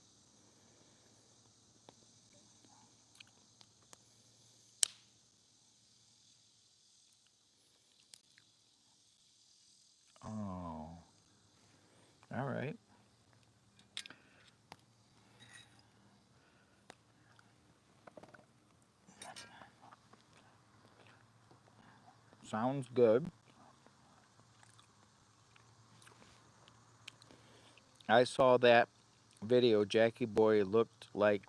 Oh, all right. Sounds good. I saw that video. Jackie Boy looked like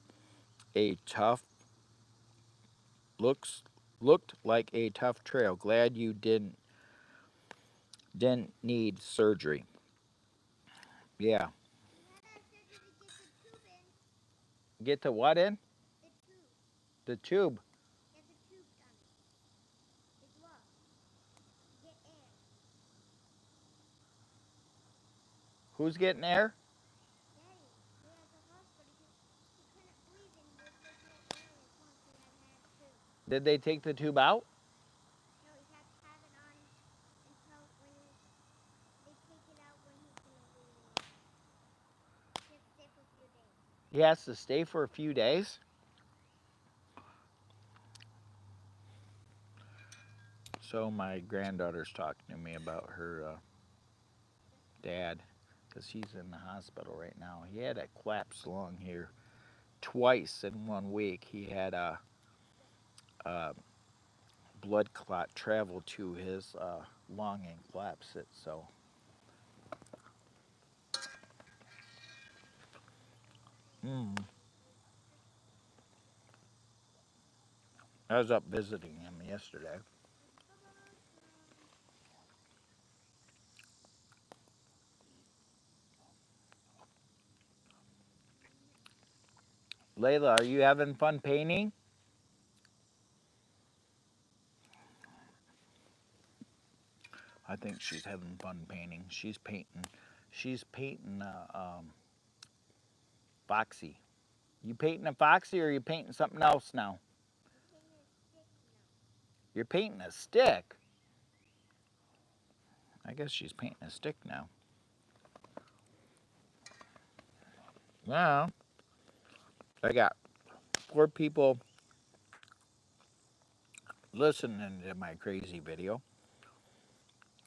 a tough, looks Looked like a tough trail. Glad you didn't need surgery. Yeah. Get the what in? The tube. Who's getting air? Did they take the tube out? He has to stay for a few days. So my granddaughter's talking to me about her dad, because he's in the hospital right now. He had a collapsed lung here twice in 1 week. He had a blood clot travel to his lung and collapse it. So I was up visiting him yesterday. Layla, are you having fun painting? I think she's having fun painting. She's painting. She's painting Foxy. You painting a Foxy or are you painting something else now? You're painting a stick. I guess she's painting a stick now. Well, I got 4 people listening to my crazy video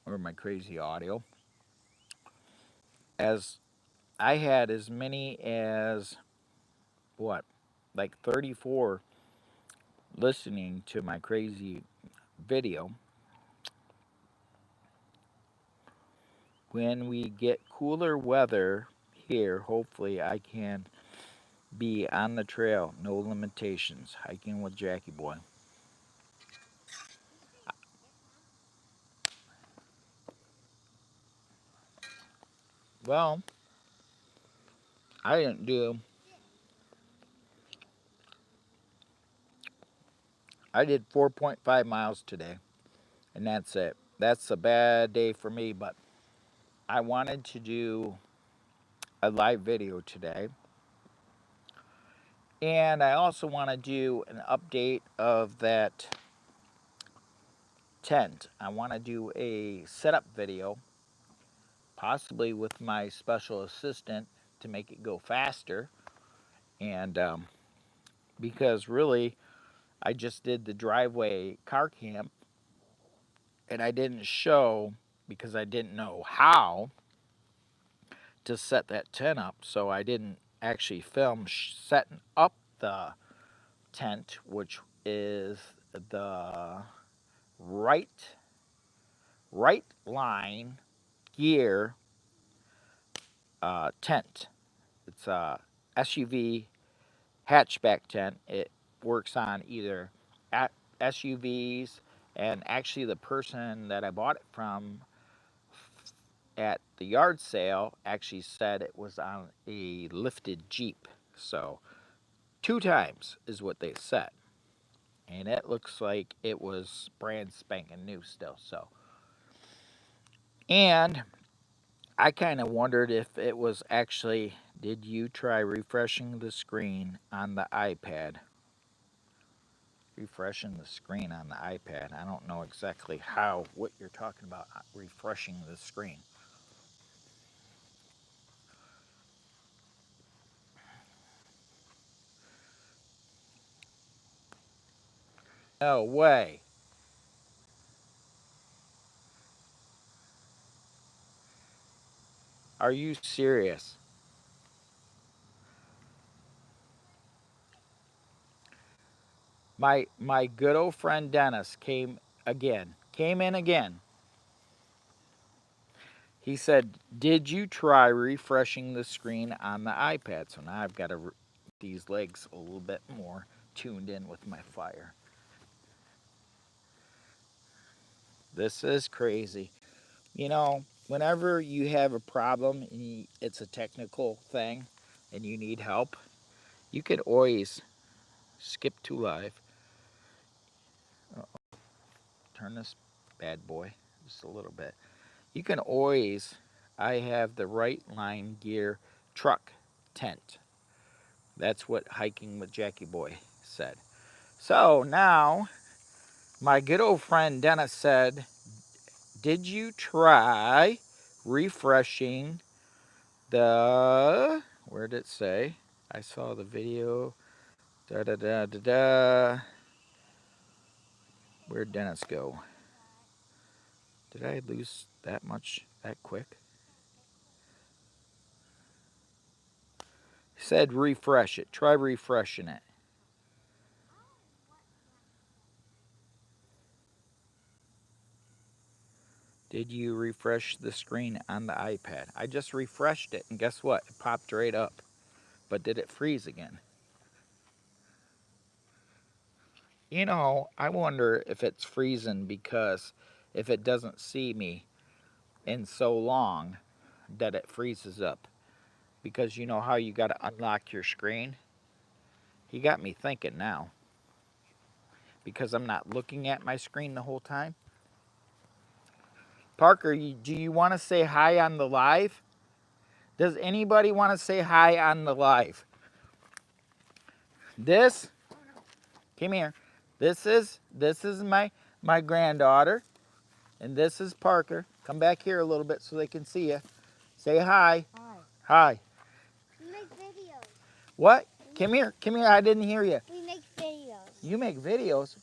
or my crazy audio. As I had as many as what, like 34 listening to my crazy video. When we get cooler weather here, hopefully I can be on the trail, no limitations, hiking with Jackie Boy. Well, I didn't do. I did 4.5 miles today, and that's it. That's a bad day for me, but I wanted to do a live video today. And I also want to do an update of that tent. I want to do a setup video, possibly with my special assistant to make it go faster. And because really, I just did the driveway car camp and I didn't show because I didn't know how to set that tent up. So I didn't actually film setting up the tent, which is the right line gear tent. It's a SUV hatchback tent. It works on either at SUVs, and actually the person that I bought it from at the yard sale actually said it was on a lifted Jeep. So 2 times is what they said. And it looks like it was brand spanking new still. So, and I kind of wondered if it was actually, did you try refreshing the screen on the iPad? Refreshing the screen on the iPad. I don't know exactly what you're talking about, refreshing the screen. No way. Are you serious? My good old friend Dennis came in again. He said, "Did you try refreshing the screen on the iPad?" So now I've got to these legs a little bit more tuned in with my fire. This is crazy. You know, whenever you have a problem and it's a technical thing and you need help, you could always skip to live. Turn this bad boy just a little bit. You can always, I have the Right Line Gear truck tent. That's what Hiking with Jackie Boy said. So now, my good old friend Dennis said, did you try refreshing the, where did it say? I saw the video. Da da da da da. Where'd Dennis go? Did I lose that much that quick? He said refresh it. Try refreshing it. Did you refresh the screen on the iPad? I just refreshed it, and guess what? It popped right up. But did it freeze again? You know, I wonder if it's freezing because if it doesn't see me in so long that it freezes up. Because you know how you got to unlock your screen? He got me thinking now. Because I'm not looking at my screen the whole time. Parker, do you want to say hi on the live? Does anybody want to say hi on the live? This, come here. This is my granddaughter, and this is Parker. Come back here a little bit so they can see you. Say hi. Hi. Hi. We make videos. What? Come here. Come here. I didn't hear you. We make videos. You make videos?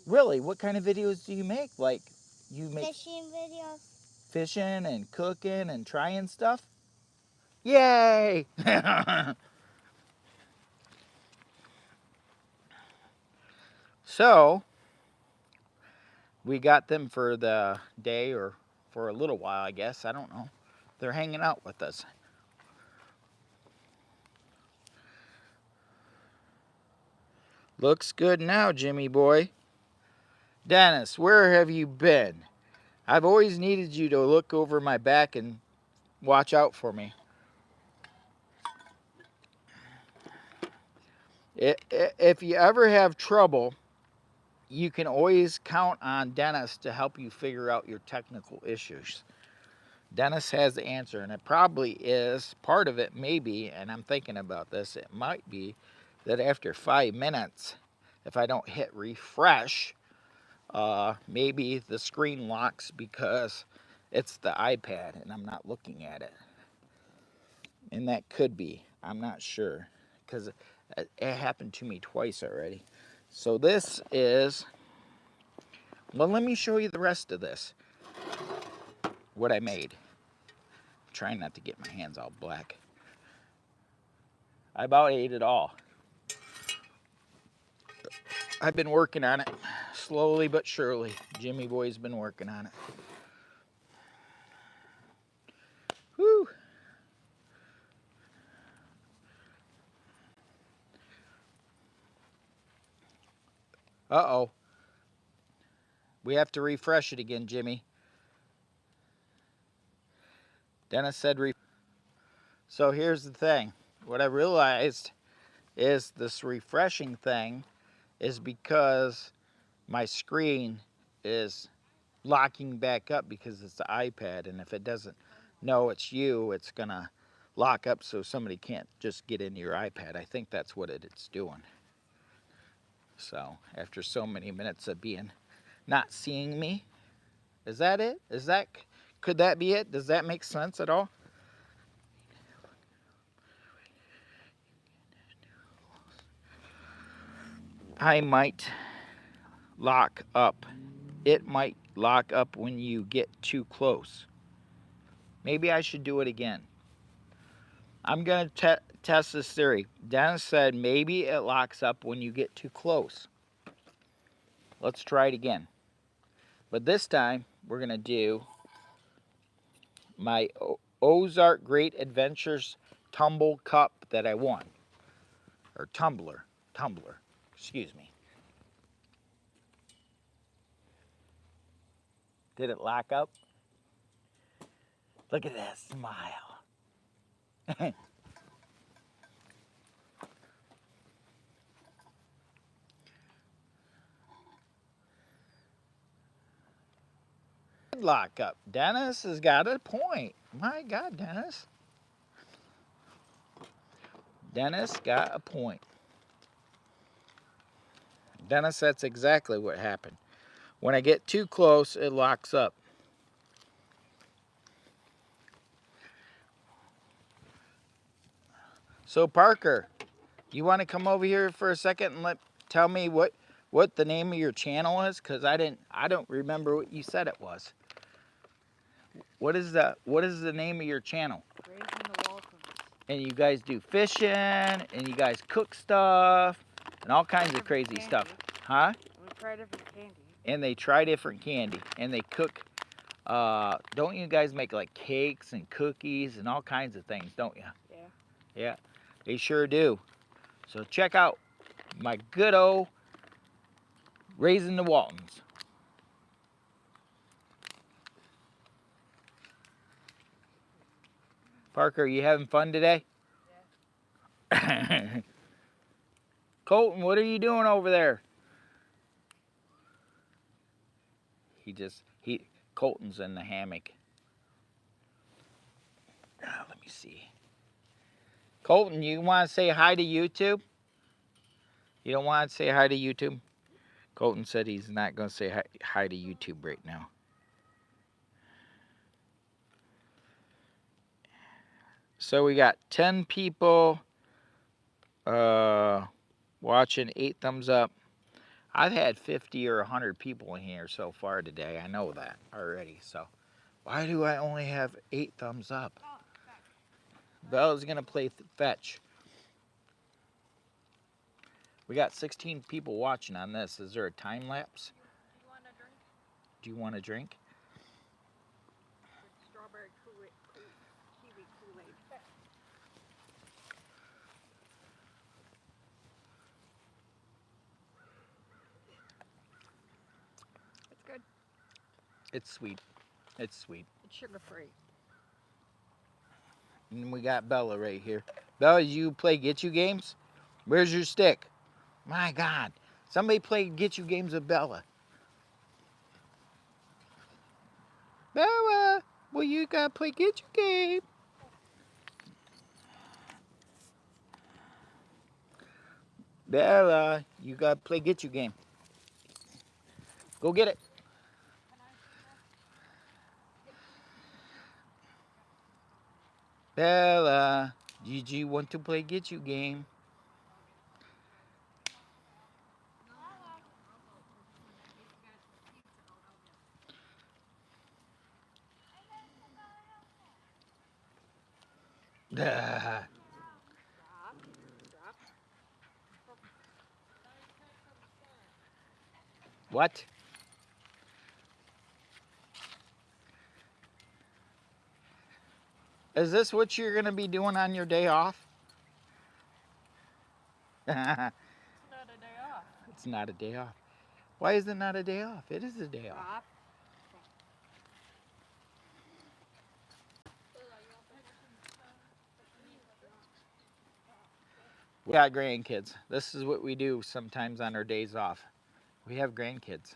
Really? What kind of videos do you make? Like, you make Fishing videos. fishing and cooking and trying stuff? Yay! So, we got them for the day or for a little while, I guess. I don't know. They're hanging out with us. Looks good now, Jimmy boy. Dennis, where have you been? I've always needed you to look over my back and watch out for me. If you ever have trouble, you can always count on Dennis to help you figure out your technical issues. Dennis has the answer, and it probably is, part of it maybe, and I'm thinking about this, it might be that after 5 minutes, if I don't hit refresh, maybe the screen locks because it's the iPad and I'm not looking at it. And that could be, I'm not sure, because it happened to me twice already. So this is, well, let me show you the rest of this, what I made. I'm trying not to get my hands all black. I about ate it all. I've been working on it, slowly but surely. Jimmy boy's been working on it. Whew. Uh-oh. We have to refresh it again, Jimmy. Dennis said So here's the thing. What I realized is this refreshing thing is because my screen is locking back up because it's the iPad, and if it doesn't know it's you, it's gonna lock up so somebody can't just get into your iPad. I think that's what it's doing. So after so many minutes of being not seeing me, is that it? Could that be it? Does that make sense at all? I might lock up. It might lock up when you get too close. Maybe I should do it again. I'm going to test this theory. Dennis said maybe it locks up when you get too close. Let's try it again. But this time, we're going to do my Ozark Great Adventures tumble cup that I won. Or tumbler. Tumbler. Excuse me. Did it lock up? Look at that smile. Lock up. Dennis has got a point. My God, Dennis. Dennis got a point. Dennis, that's exactly what happened. When I get too close, it locks up. So Parker, you want to come over here for a second and tell me what the name of your channel is? Because I don't remember what you said it was. What is the name of your channel? Raising the Waltons. And you guys do fishing, and you guys cook stuff, and all kinds of crazy Candy. stuff. Huh? We try different candy. And they try different candy, and they cook. Don't you guys make like cakes and cookies and all kinds of things, don't you? Yeah. Yeah, they sure do. So check out my good old Raising the Waltons. Parker, are you having fun today? Yeah. Colton, what are you doing over there? Colton's in the hammock. Let me see. Colton, you want to say hi to YouTube? You don't want to say hi to YouTube? Colton said he's not going to say hi to YouTube right now. So we got 10 people watching, 8 thumbs up. I've had 50 or 100 people in here so far today. I know that already. So why do I only have 8 thumbs up? Bella's going to play fetch. We got 16 people watching on this. Is there a time lapse? Do you want a drink? Strawberry kiwi Kool-Aid. It's good. It's sweet. It's sweet. It's sugar-free. And we got Bella right here. Bella, you play Get You games? Where's your stick? My God. Somebody play Get You games with Bella. Bella, well, you gotta play Get You game. Bella, you gotta play Get You game. Go get it. Bella, did you want to play Get You game? What? Is this what you're gonna be doing on your day off? It's not a day off. It's not a day off. Why is it not a day off? It is a day off. We got grandkids. This is what we do sometimes on our days off. We have grandkids.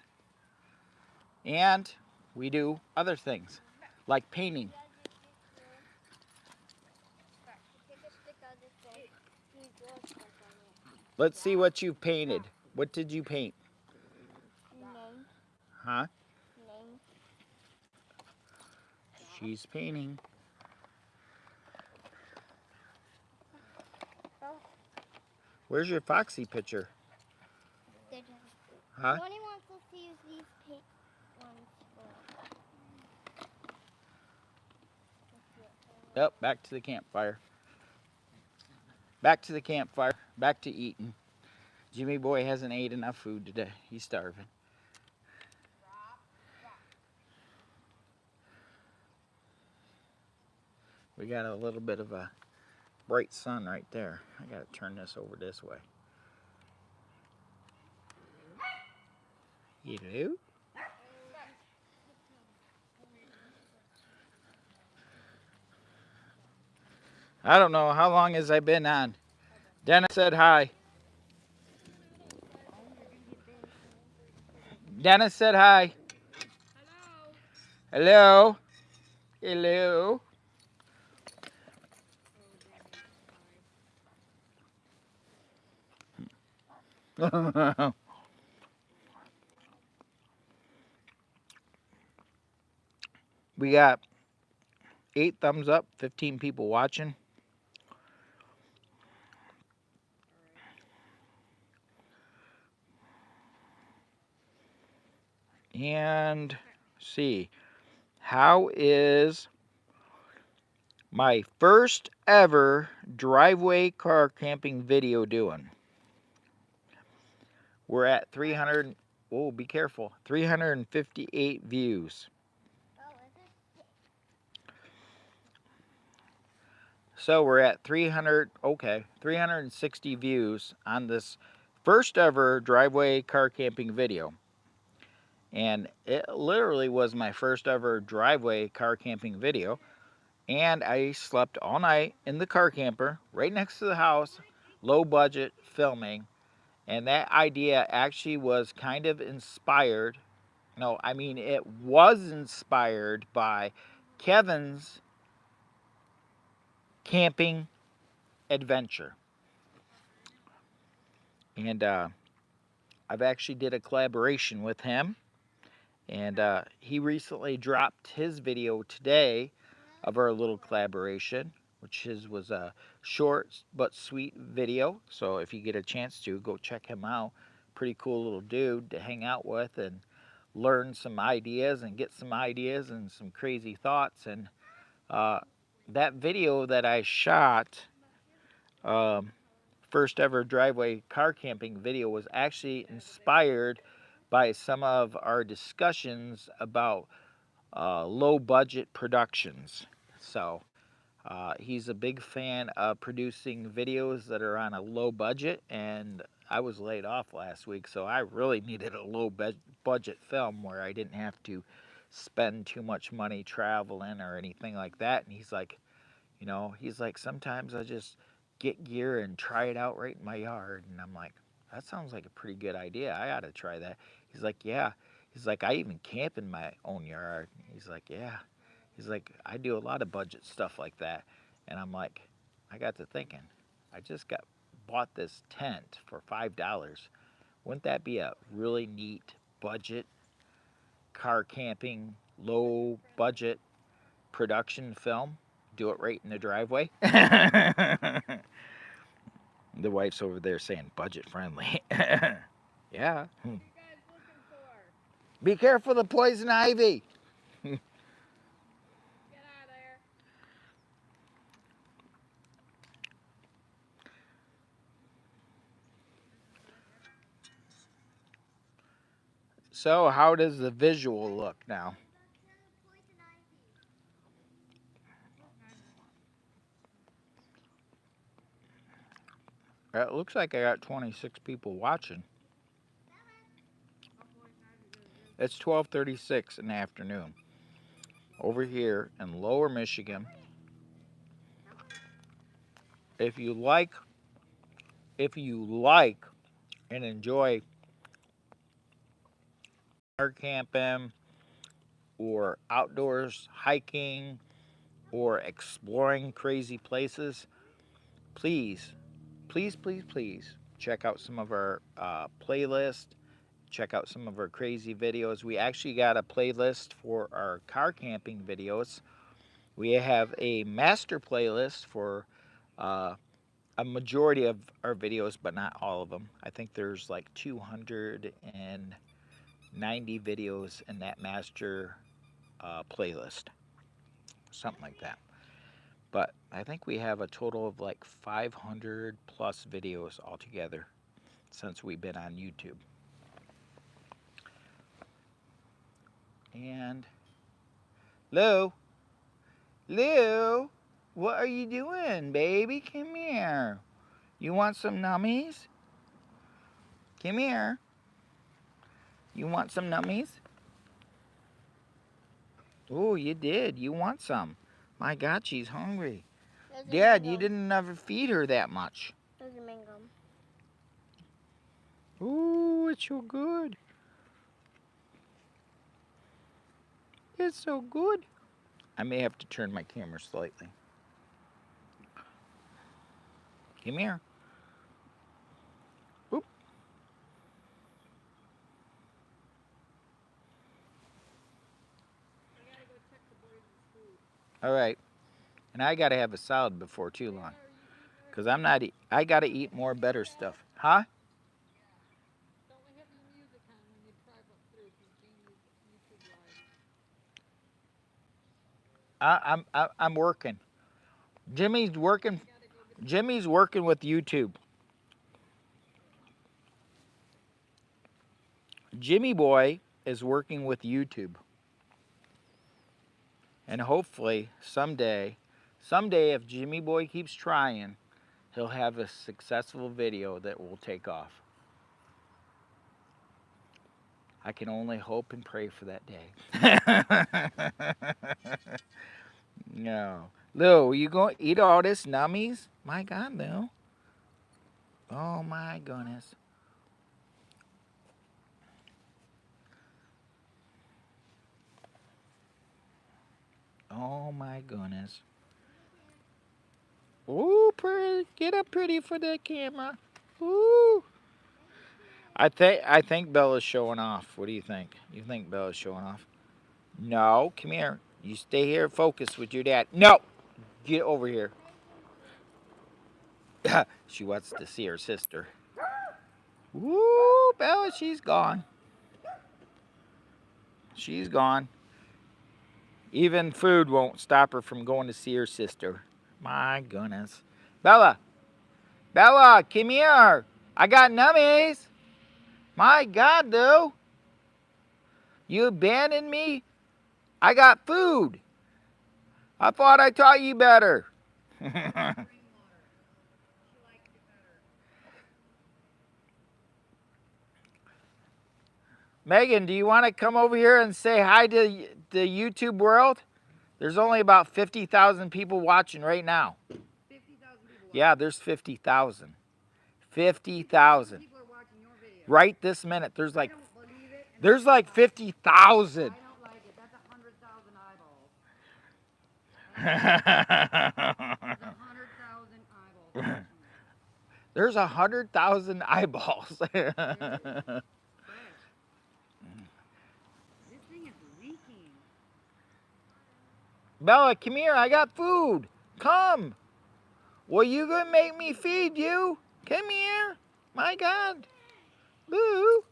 And we do other things, like painting. Let's see what you painted. What did you paint? Name. Huh? Name. She's painting. Where's your Foxy picture? Huh? Tony wants us to use these paint ones for. Yep, back to the campfire. Back to the campfire. Back to eating. Jimmy boy hasn't ate enough food today. He's starving. We got a little bit of a bright sun right there. I gotta turn this over this way. Hello? I don't know. How long has I been on? Dennis said hi. Dennis said hi. Hello. Hello. We got 8 thumbs up, 15 people watching. And see, how is my first ever driveway car camping video doing? We're at 300. Oh, be careful. 358 views. Oh, is it? So we're at 360 views on this first ever driveway car camping video. And it literally was my first ever driveway car camping video. And I slept all night in the car camper right next to the house, low budget filming. And that idea actually was kind of inspired. No, I mean, it was inspired by Kevin's camping adventure. And I've actually did a collaboration with him. And he recently dropped his video today of our little collaboration, which was a short but sweet video. So if you get a chance to, go check him out. Pretty cool little dude to hang out with and learn some ideas and get some ideas and some crazy thoughts. And that video that I shot, first ever driveway car camping video, was actually inspired by some of our discussions about low budget productions. So he's a big fan of producing videos that are on a low budget, and I was laid off last week, so I really needed a low budget film where I didn't have to spend too much money traveling or anything like that. And he's like, sometimes I just get gear and try it out right in my yard. And I'm like, that sounds like a pretty good idea. I ought to try that. He's like, yeah. He's like, I even camp in my own yard. He's like, yeah. He's like, I do a lot of budget stuff like that. And I'm like, I got to thinking, I just bought this tent for $5. Wouldn't that be a really neat budget car camping, low budget production film? Do it right in the driveway. The wife's over there saying budget friendly. Yeah. Be careful of the poison ivy. So, how does the visual look now? It looks like I got 26 people watching. It's 12:36 in the afternoon over here in Lower Michigan. If you like and enjoy car camping or outdoors hiking or exploring crazy places, please check out some of our playlists. Check out some of our crazy videos. We actually got a playlist for our car camping videos. We have a master playlist for a majority of our videos, but not all of them. I think there's like 290 videos in that master playlist, something like that. But I think we have a total of like 500 plus videos altogether since we've been on YouTube. And Lou, what are you doing, baby? Come here. You want some nummies? Come here. You want some nummies? Oh, you did. You want some. My God, she's hungry. There's a Dad, you mango. didn't ever feed her that much. There's a mango. Ooh, it's so good. It's so good. I may have to turn my camera slightly. Come here. Oop. All right. And I got to have a salad before too long. Because I'm not, I got to eat more better stuff. Huh? Don't we have your music on when you drive up through Jamie's YouTube live? I'm working. Jimmy's working. Jimmy's working with YouTube. Jimmy boy is working with YouTube. And hopefully someday if Jimmy boy keeps trying, he'll have a successful video that will take off. I can only hope and pray for that day. No. Lou, you gonna eat all this nummies? My God, Lou. Oh my goodness. Oh my goodness. Ooh, pretty. Get up pretty for the camera. Ooh. I think Bella's showing off. What do you think? You think Bella's showing off? No, come here. You stay here, focus with your dad. No, get over here. She wants to see her sister. Woo, Bella, she's gone. She's gone. Even food won't stop her from going to see her sister. My goodness. Bella, Bella, come here. I got nummies. My God, though. You abandoned me? I got food. I thought I taught you better. Megan, do you want to come over here and say hi to the YouTube world? There's only about 50,000 people watching right now. 50,000 people watching. Yeah, there's 50,000. 50,000. People are watching your video. Right this minute, there's like I don't believe it. there's like 50,000. I don't like it. That's 100,000 eyeballs. There's 100,000 eyeballs. There's 100,000 eyeballs. This thing is leaking. Bella, come here. I got food. Come. Well, you gonna make me feed you? Come here. My God. Boo.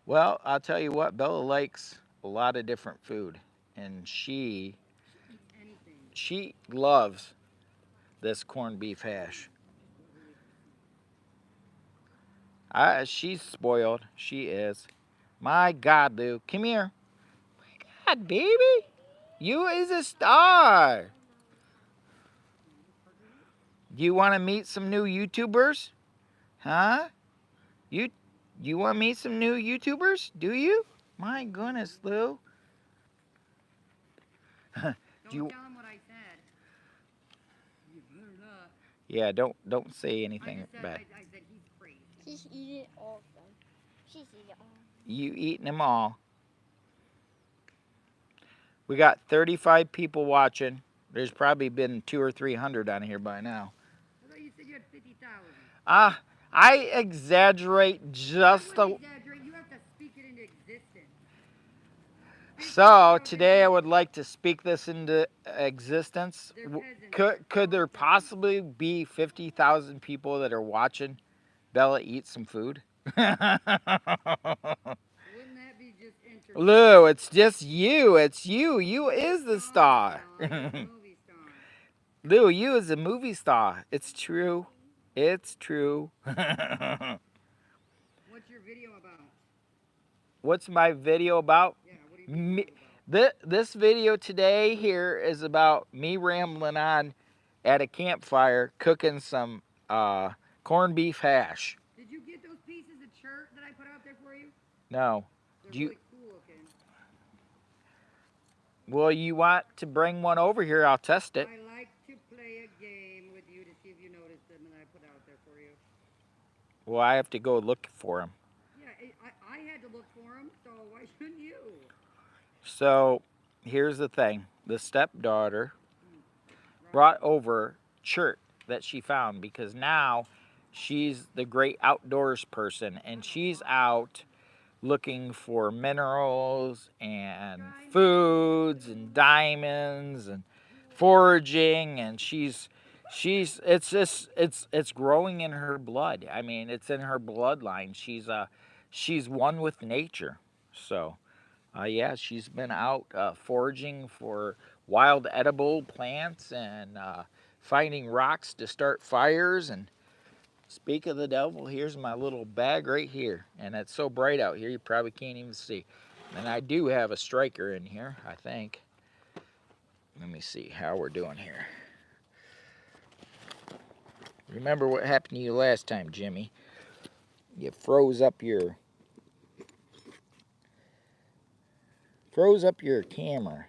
Well, I'll tell you what. Bella likes a lot of different food, and she loves this corned beef hash. She's spoiled. She is. My God, Lou. Come here. My God, baby. You is a star. Do you want to meet some new YouTubers? Huh? You want to meet some new YouTubers? Do you? My goodness, Lou. Don't tell him what I said. You better not. Yeah, don't say anything bad. I said he's crazy. She's eating all of them. She's eating all. You eating them all. We got 35 people watching. There's probably been 200 or 300 on here by now. I thought you said you had 50,000. I exaggerate just a... You have to speak it into existence. So, today I would like to speak this into existence. Could there possibly be 50,000 people that are watching Bella eat some food? Wouldn't that be just interesting? Lou, it's just you. It's you. You is the star. Movie star. Lou, you is a movie star. It's true. It's true. What's your video about? What's my video about? Yeah, what are you video about? This video today here is about me rambling on at a campfire cooking some corned beef hash. Did you get those pieces of shirt that I put out there for you? No. They're Do you? really cool looking. Well, you want to bring one over here? I'll test it. I like to play a game with you to see if you notice them, and I put out there for you. Well, I have to go look for them. Yeah, I had to look for them, so why shouldn't you? So, here's the thing. The stepdaughter Right. brought over chert that she found because now she's the great outdoors person and she's out looking for minerals and foods and diamonds and foraging, and it's growing in her blood. I mean, it's in her bloodline. She's one with nature. So yeah, she's been out foraging for wild edible plants and finding rocks to start fires. And speak of the devil, here's my little bag right here. And it's so bright out here, you probably can't even see. And I do have a striker in here, I think. Let me see how we're doing here. Remember what happened to you last time, Jimmy? You froze up your camera.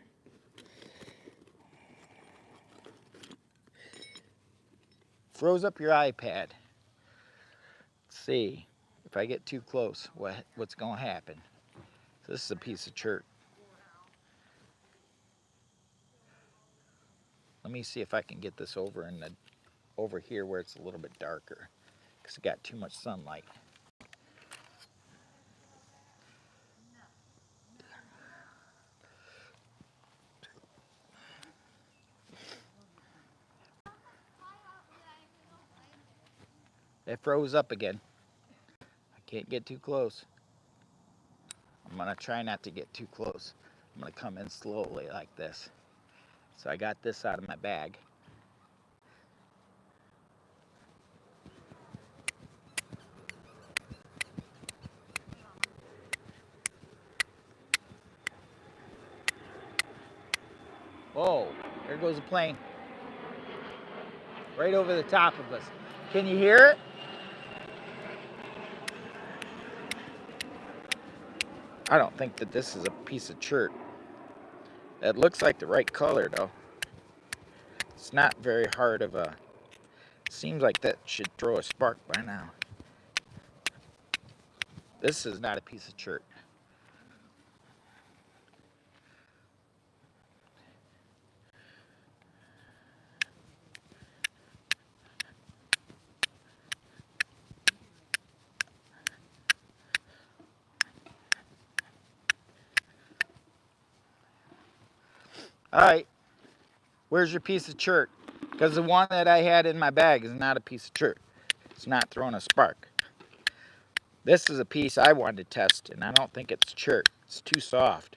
Froze up your iPad. Let's see if I get too close, what's going to happen. So this is a piece of chert. Let me see if I can get this over here where it's a little bit darker, because it got too much sunlight. It froze up again. I can't get too close. I'm gonna try not to get too close. I'm gonna come in slowly like this. So I got this out of my bag. Whoa, there goes a plane. Right over the top of us. Can you hear it? I don't think that this is a piece of chert. It looks like the right color though. It's not very hard of a, seems like that should throw a spark by now. This is not a piece of chert. All right, where's your piece of chert? Because the one that I had in my bag is not a piece of chert. It's not throwing a spark. This is a piece I wanted to test, and I don't think it's chert. It's too soft.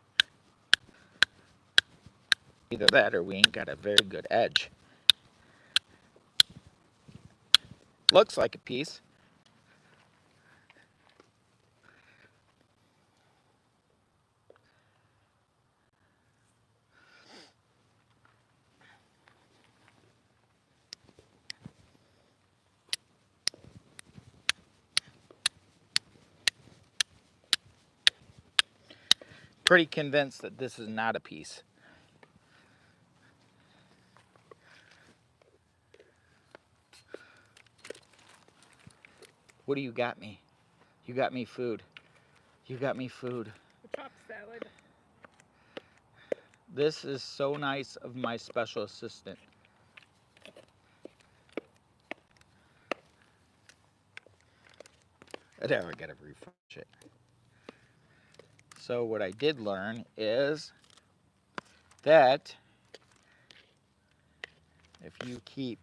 Either that or we ain't got a very good edge. Looks like a piece. Pretty convinced that this is not a piece. What do you got me? You got me food. You got me food. The chopped salad. This is so nice of my special assistant. I never gotta refresh it. So what I did learn is that if you keep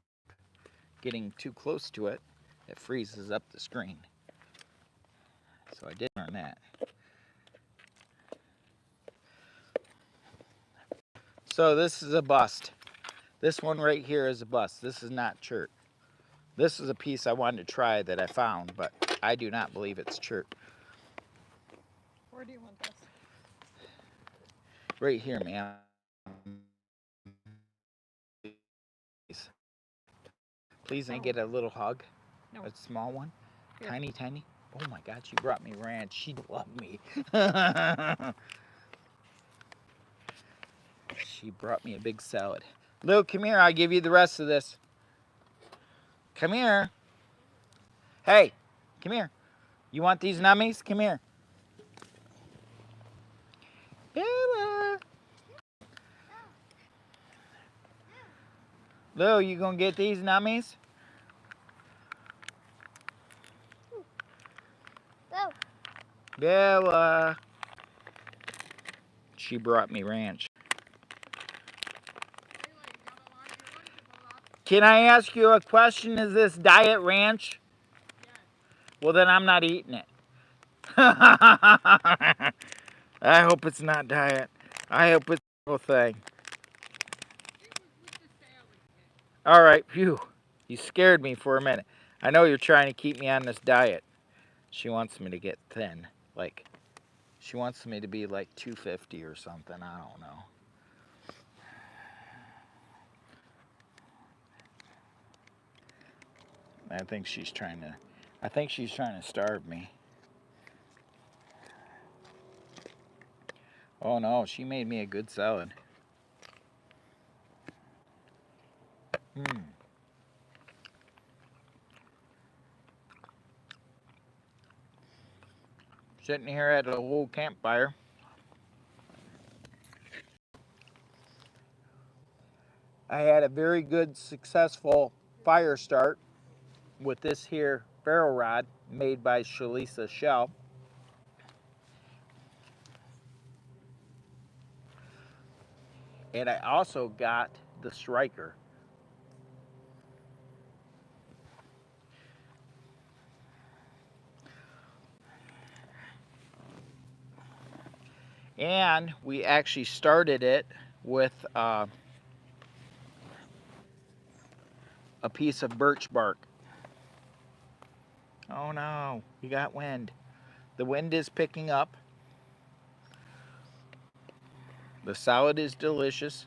getting too close to it, it freezes up the screen. So I did learn that. So this is a bust. This one right here is a bust. This is not chert. This is a piece I wanted to try that I found, but I do not believe it's chert. Where do you want this? Right here, ma'am. Please, can I get a little hug? No. A small one? Here. Tiny, tiny? Oh my God, she brought me ranch. She'd love me. She brought me a big salad. Luke, come here. I'll give you the rest of this. Come here. Hey, come here. You want these nummies? Come here. Bella. Lou, you gonna get these nummies? Go. Bella. She brought me ranch. Can I ask you a question? Is this diet ranch? Yes. Well, then I'm not eating it. I hope it's not diet. I hope it's the whole thing. It was with the salad kit. All right, phew. You scared me for a minute. I know you're trying to keep me on this diet. She wants me to get thin. Like, she wants me to be like 250 or something. I don't know. I think she's trying to starve me. Oh no, she made me a good salad. Sitting here at a little campfire. I had a very good, successful fire start with this here ferro rod made by Shalisa Shell. And I also got the striker. And we actually started it with a piece of birch bark. Oh no, we got wind. The wind is picking up. The salad is delicious.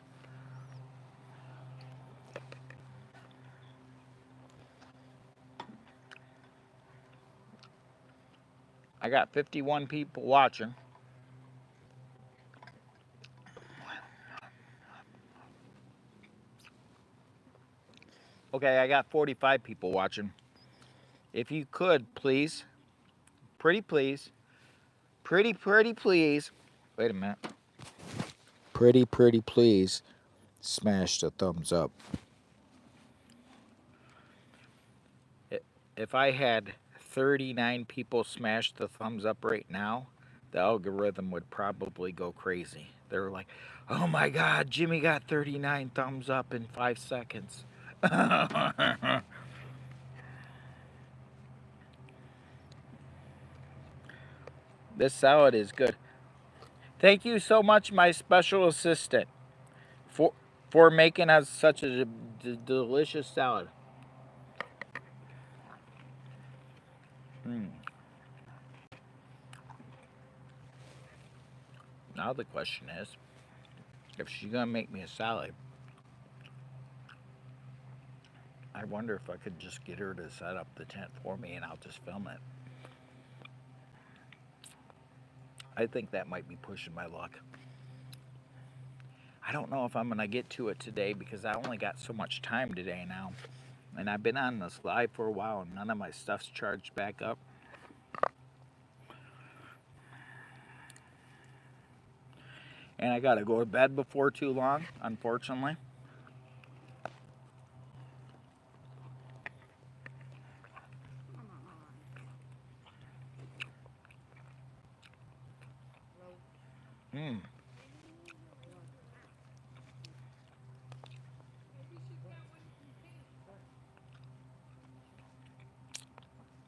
I got 51 people watching. Okay, I got 45 people watching. If you could, please, pretty please, pretty please, wait a minute. Pretty please, smash the thumbs up. If I had 39 people smash the thumbs up right now, the algorithm would probably go crazy. They're like, oh my God, Jimmy got 39 thumbs up in 5 seconds. This salad is good. Thank you so much, my special assistant, for making us such a delicious salad. Now the question is, if she's gonna make me a salad, I wonder if I could just get her to set up the tent for me and I'll just film it. I think that might be pushing my luck. I don't know if I'm gonna get to it today because I only got so much time today now. And I've been on this live for a while and none of my stuff's charged back up. And I gotta go to bed before too long, unfortunately. Mmm.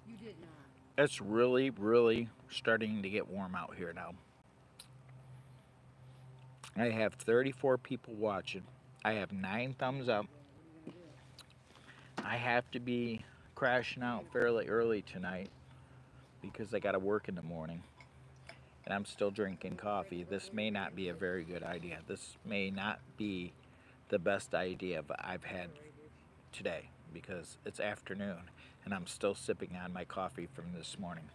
You did not. It's really starting to get warm out here now. I have 34 people watching. I have 9 thumbs up. I have to be crashing out fairly early tonight because I gotta work in the morning. And I'm still drinking coffee. This may not be a very good idea. This may not be the best idea I've had today because it's afternoon and I'm still sipping on my coffee from this morning.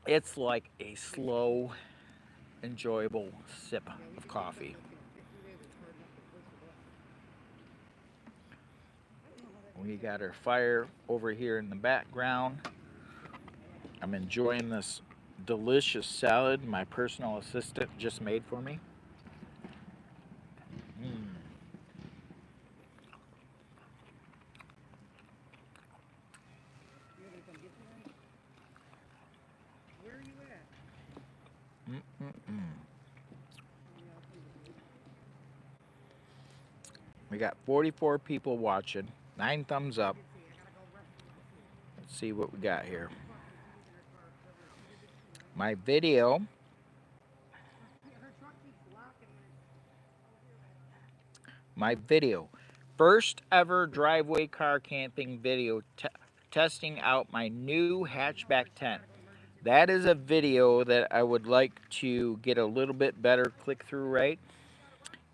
It's like a slow enjoyable sip of coffee. We got our fire over here in the background. I'm enjoying this delicious salad my personal assistant just made for me. Mm. Where are you at? Mm-mm-mm. We got 44 people watching, 9 thumbs up. Let's see what we got here. My video, first ever driveway car camping video testing out my new hatchback tent. That is a video that I would like to get a little bit better click-through rate.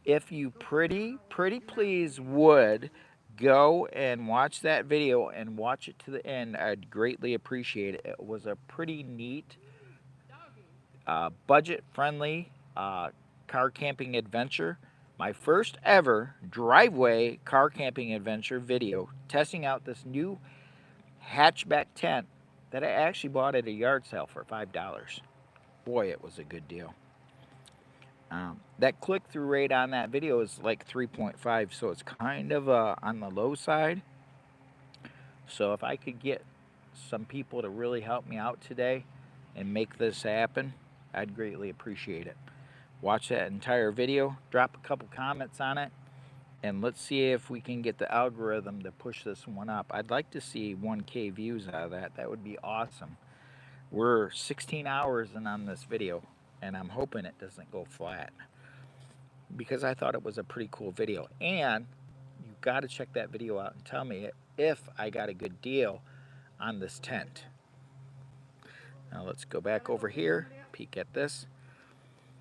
If you pretty please would go and watch that video and watch it to the end, I'd greatly appreciate it. It was a pretty neat, budget-friendly car camping adventure. My first ever driveway car camping adventure video testing out this new hatchback tent that I actually bought at a yard sale for $5. Boy, it was a good deal. That click-through rate on that video is like 3.5, so it's kind of on the low side. So if I could get some people to really help me out today and make this happen, I'd greatly appreciate it. Watch that entire video, drop a couple comments on it, and let's see if we can get the algorithm to push this one up. I'd like to see 1K views out of that. That would be awesome. We're 16 hours in on this video, and I'm hoping it doesn't go flat, because I thought it was a pretty cool video. And you got to check that video out and tell me if I got a good deal on this tent. Now let's go back over here, peek at this.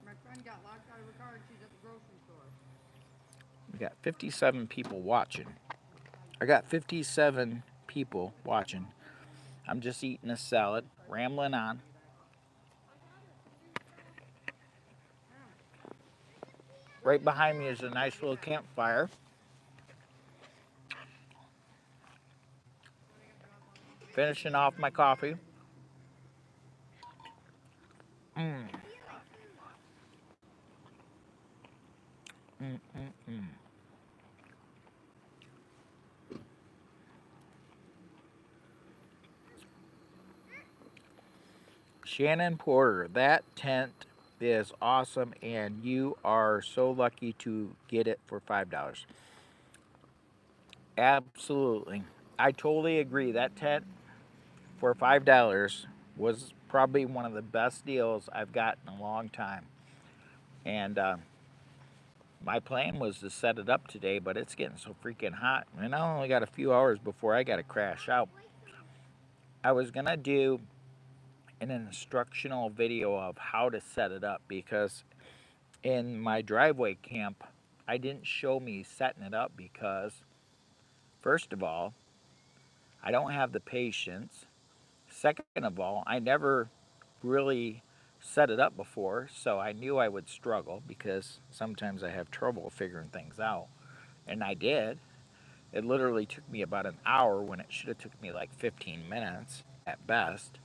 My friend got locked out of her car and she's at the grocery store. We got 57 people watching. I got 57 people watching. I'm just eating a salad, rambling on. Right behind me is a nice little campfire. Finishing off my coffee. Mm. Mm-mm-mm. Shannon Porter, that tent is awesome, and you are so lucky to get it for $5. Absolutely. I totally agree. That tent for $5 was probably one of the best deals I've got in a long time. And my plan was to set it up today, but it's getting so freaking hot, and I only got a few hours before I got to crash out. I was going to do an instructional video of how to set it up, because in my driveway camp, I didn't show me setting it up because, first of all, I don't have the patience. Second of all, I never really set it up before, so I knew I would struggle because sometimes I have trouble figuring things out. And I did. It literally took me about an hour when it should have took me like 15 minutes at best.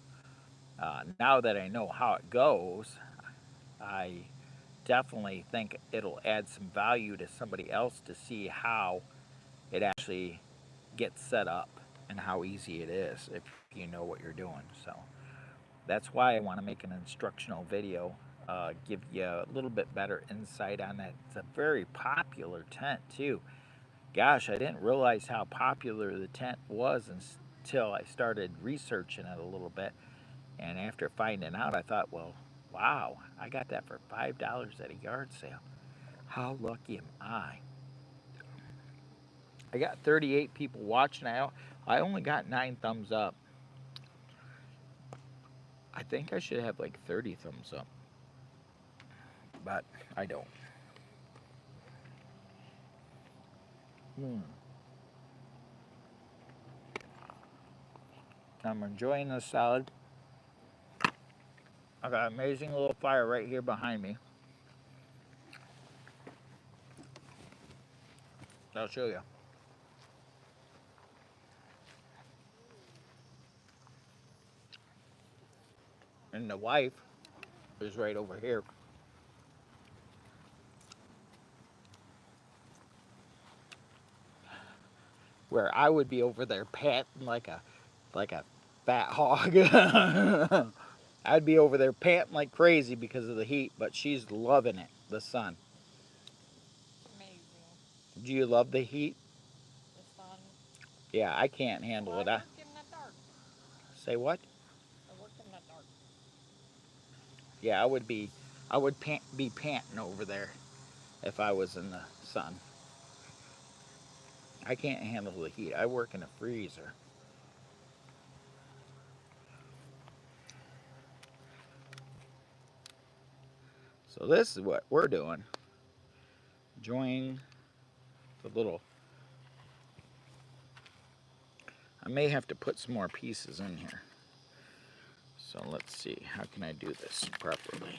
Now that I know how it goes, I definitely think it'll add some value to somebody else to see how it actually gets set up and how easy it is if you know what you're doing. So that's why I want to make an instructional video, give you a little bit better insight on that. It's a very popular tent too. Gosh, I didn't realize how popular the tent was until I started researching it a little bit. And after finding out, I thought, well, wow, I got that for $5 at a yard sale. How lucky am I? I got 38 people watching. I only got 9 thumbs up. I think I should have like 30 thumbs up, but I don't. I'm enjoying the salad. I got an amazing little fire right here behind me. I'll show you. And the wife is right over here. Where I would be over there panting like a fat hog. I'd be over there panting like crazy because of the heat, but she's loving it, the sun. It's amazing. Do you love the heat? The sun. Yeah, I can't handle Well, it. I work in the dark. Say what? I work in the dark. Yeah, I would be panting over there if I was in the sun. I can't handle the heat. I work in a freezer. So this is what we're doing. Enjoying the little. I may have to put some more pieces in here. So let's see, how can I do this properly?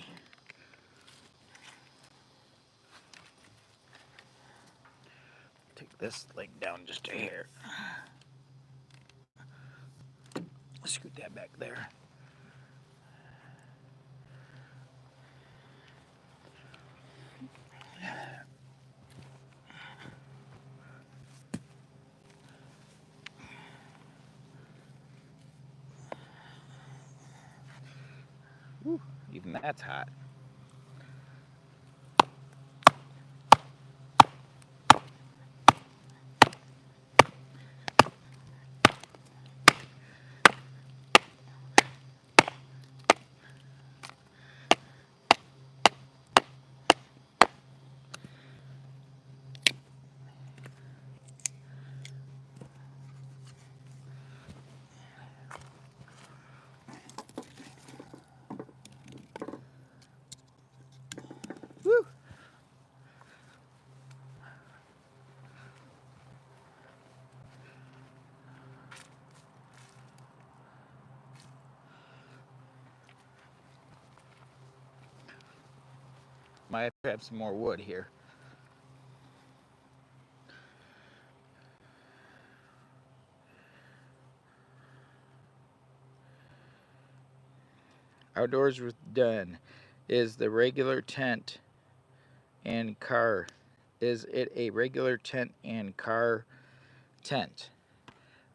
Take this thing down just a hair. Scoot that back there. Whew, even that's hot. Woo. Might have some more wood here. Outdoors with done. Is the regular tent and car. Is it a regular tent and car tent?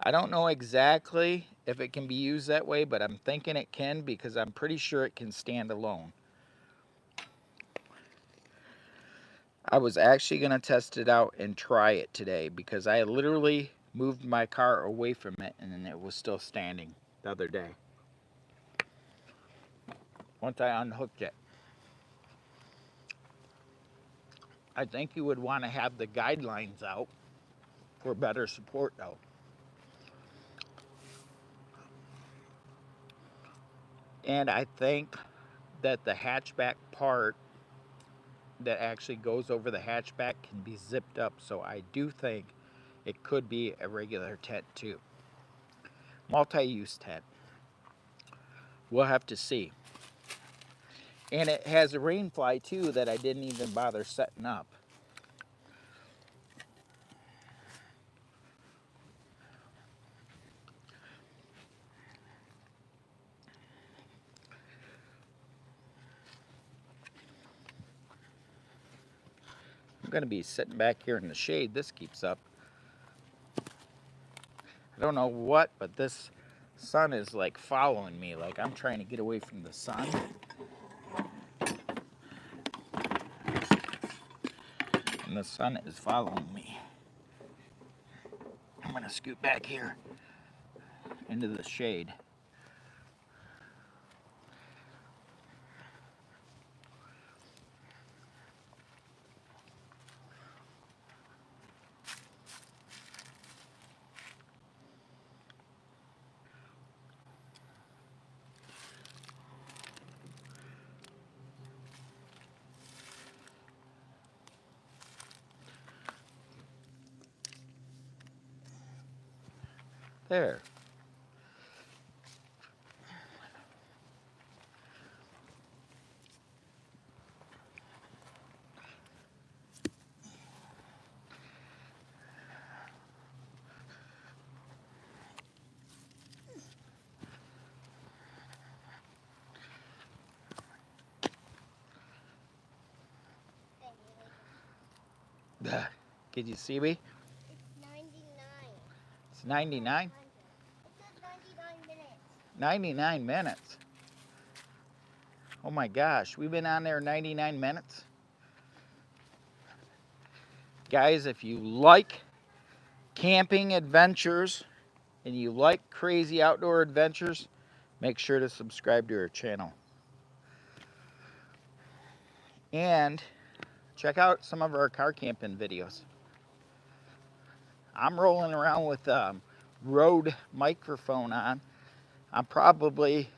I don't know exactly if it can be used that way, but I'm thinking it can because I'm pretty sure it can stand alone. I was actually going to test it out and try it today because I literally moved my car away from it and it was still standing the other day. Once I unhooked it. I think you would want to have the guidelines out for better support though. And I think that the hatchback part that actually goes over the hatchback can be zipped up, so I do think it could be a regular tent too. Multi-use tent. We'll have to see. And it has a rain fly too that I didn't even bother setting up. I'm going to be sitting back here in the shade. This keeps up. I don't know what, but this sun is like following me. Like I'm trying to get away from the sun. And the sun is following me. I'm going to scoot back here into the shade. There. Can you see me? It's 99. It's 99? It says 99 minutes. 99 minutes. Oh my gosh, we've been on there 99 minutes. Guys, if you like camping adventures and you like crazy outdoor adventures, make sure to subscribe to our channel. And check out some of our car camping videos. I'm rolling around with Rode microphone on. I'm probably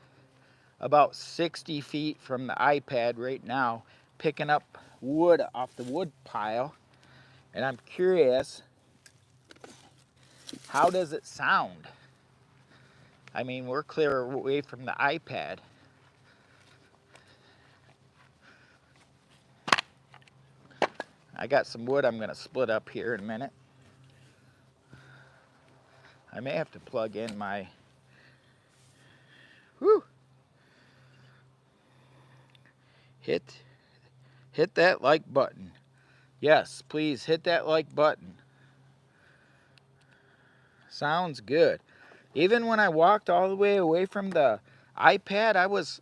about 60 feet from the iPad right now, picking up wood off the wood pile. And I'm curious, how does it sound? I mean, we're clear away from the iPad. I got some wood I'm gonna split up here in a minute. I may have to plug in my, hit that like button. Yes, please hit that like button. Sounds good. Even when I walked all the way away from the iPad, I was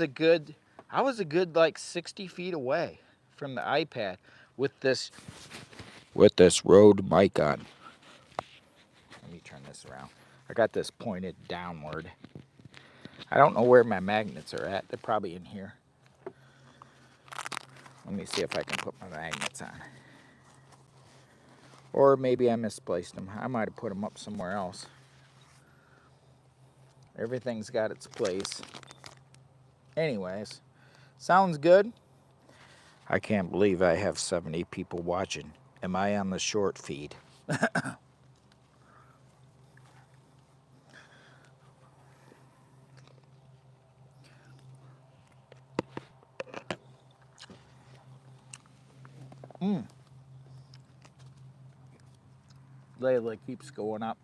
a good like 60 feet away from the iPad with this Rode mic on. Let me turn this around. I got this pointed downward. I don't know where my magnets are at. They're probably in here. Let me see if I can put my magnets on. Or maybe I misplaced them. I might have put them up somewhere else. Everything's got its place. Anyways, sounds good. I can't believe I have 70 people watching. Am I on the short feed? Layla keeps going up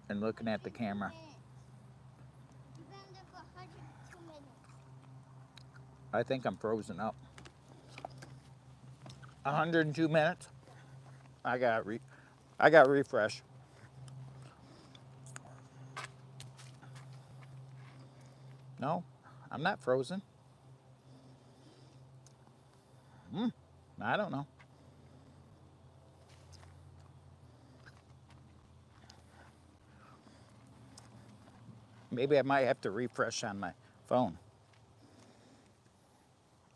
and looking at the camera. You've been there for 102 minutes. I think I'm frozen up. 102 minutes. I got refresh. No, I'm not frozen. I don't know. Maybe I might have to refresh on my phone.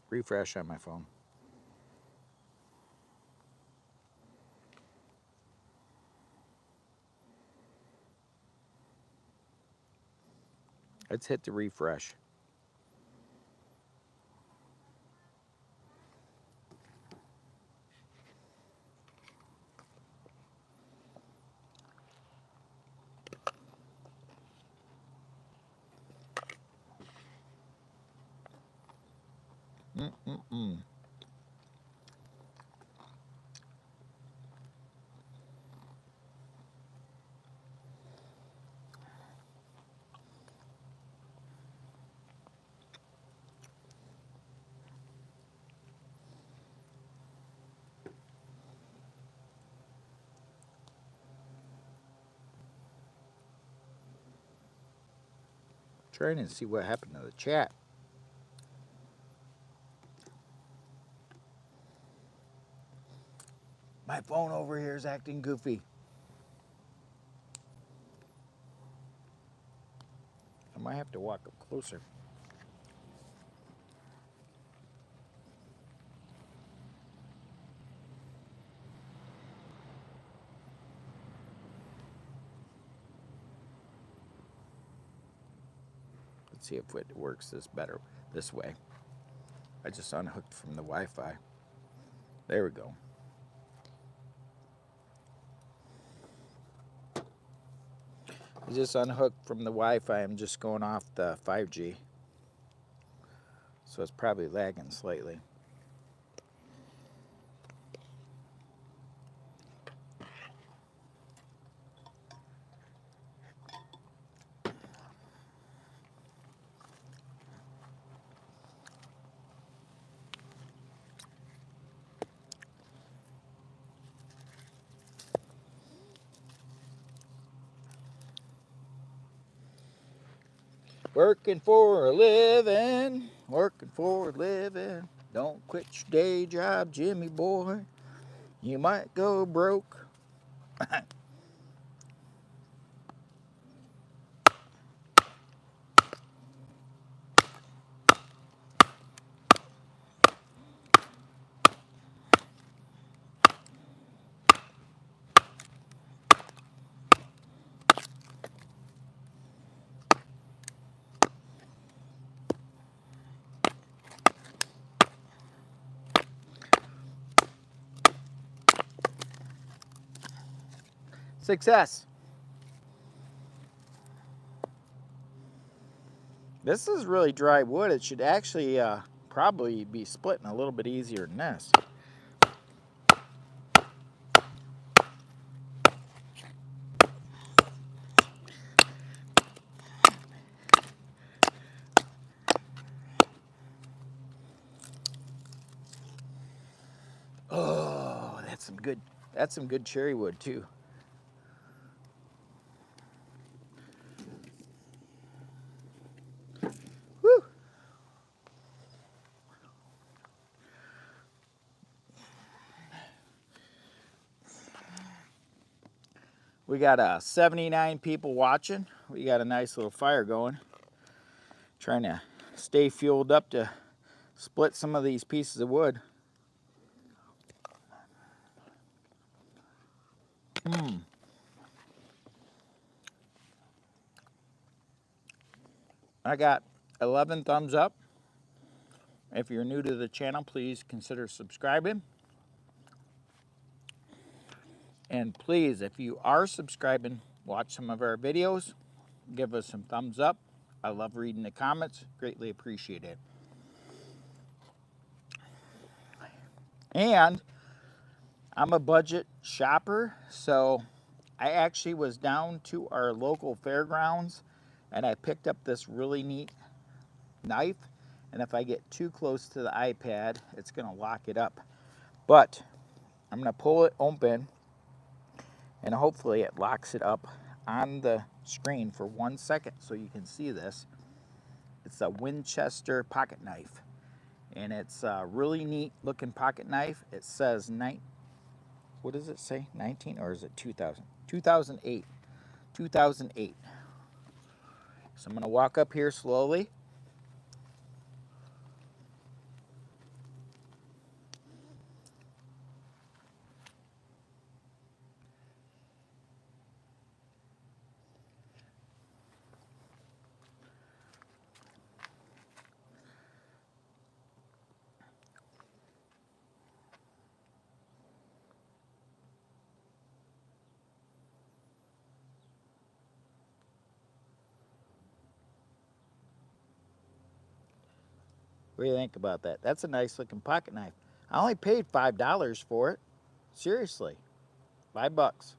Refresh on my phone. Let's hit the refresh. Trying to see what happened to the chat. My phone over here is acting goofy. I might have to walk up closer. Let's see if it works this way. I just unhooked from the Wi-Fi. There we go. I just unhooked from the Wi-Fi. I'm just going off the 5G. So it's probably lagging slightly. Working for a living, working for a living. Don't quit your day job, Jimmy boy. You might go broke. Success. This is really dry wood. It should actually probably be splitting a little bit easier than this. Oh, that's some good cherry wood too. Woo. We got 79 people watching. We got a nice little fire going. Trying to stay fueled up to split some of these pieces of wood. I got 11 thumbs up. If you're new to the channel, please consider subscribing. And please, if you are subscribing, watch some of our videos. Give us some thumbs up. I love reading the comments. Greatly appreciate it. And I'm a budget shopper, so I actually was down to our local fairgrounds and I picked up this really neat knife. And if I get too close to the iPad, it's going to lock it up. But I'm going to pull it open and hopefully it locks it up on the screen for 1 second so you can see this. It's a Winchester pocket knife. And it's a really neat looking pocket knife. It says what does it say? 19 or is it 2000? 2008. 2008. So I'm going to walk up here slowly. What do you think about that? That's a nice looking pocket knife. I only paid $5 for it. Seriously. $5. It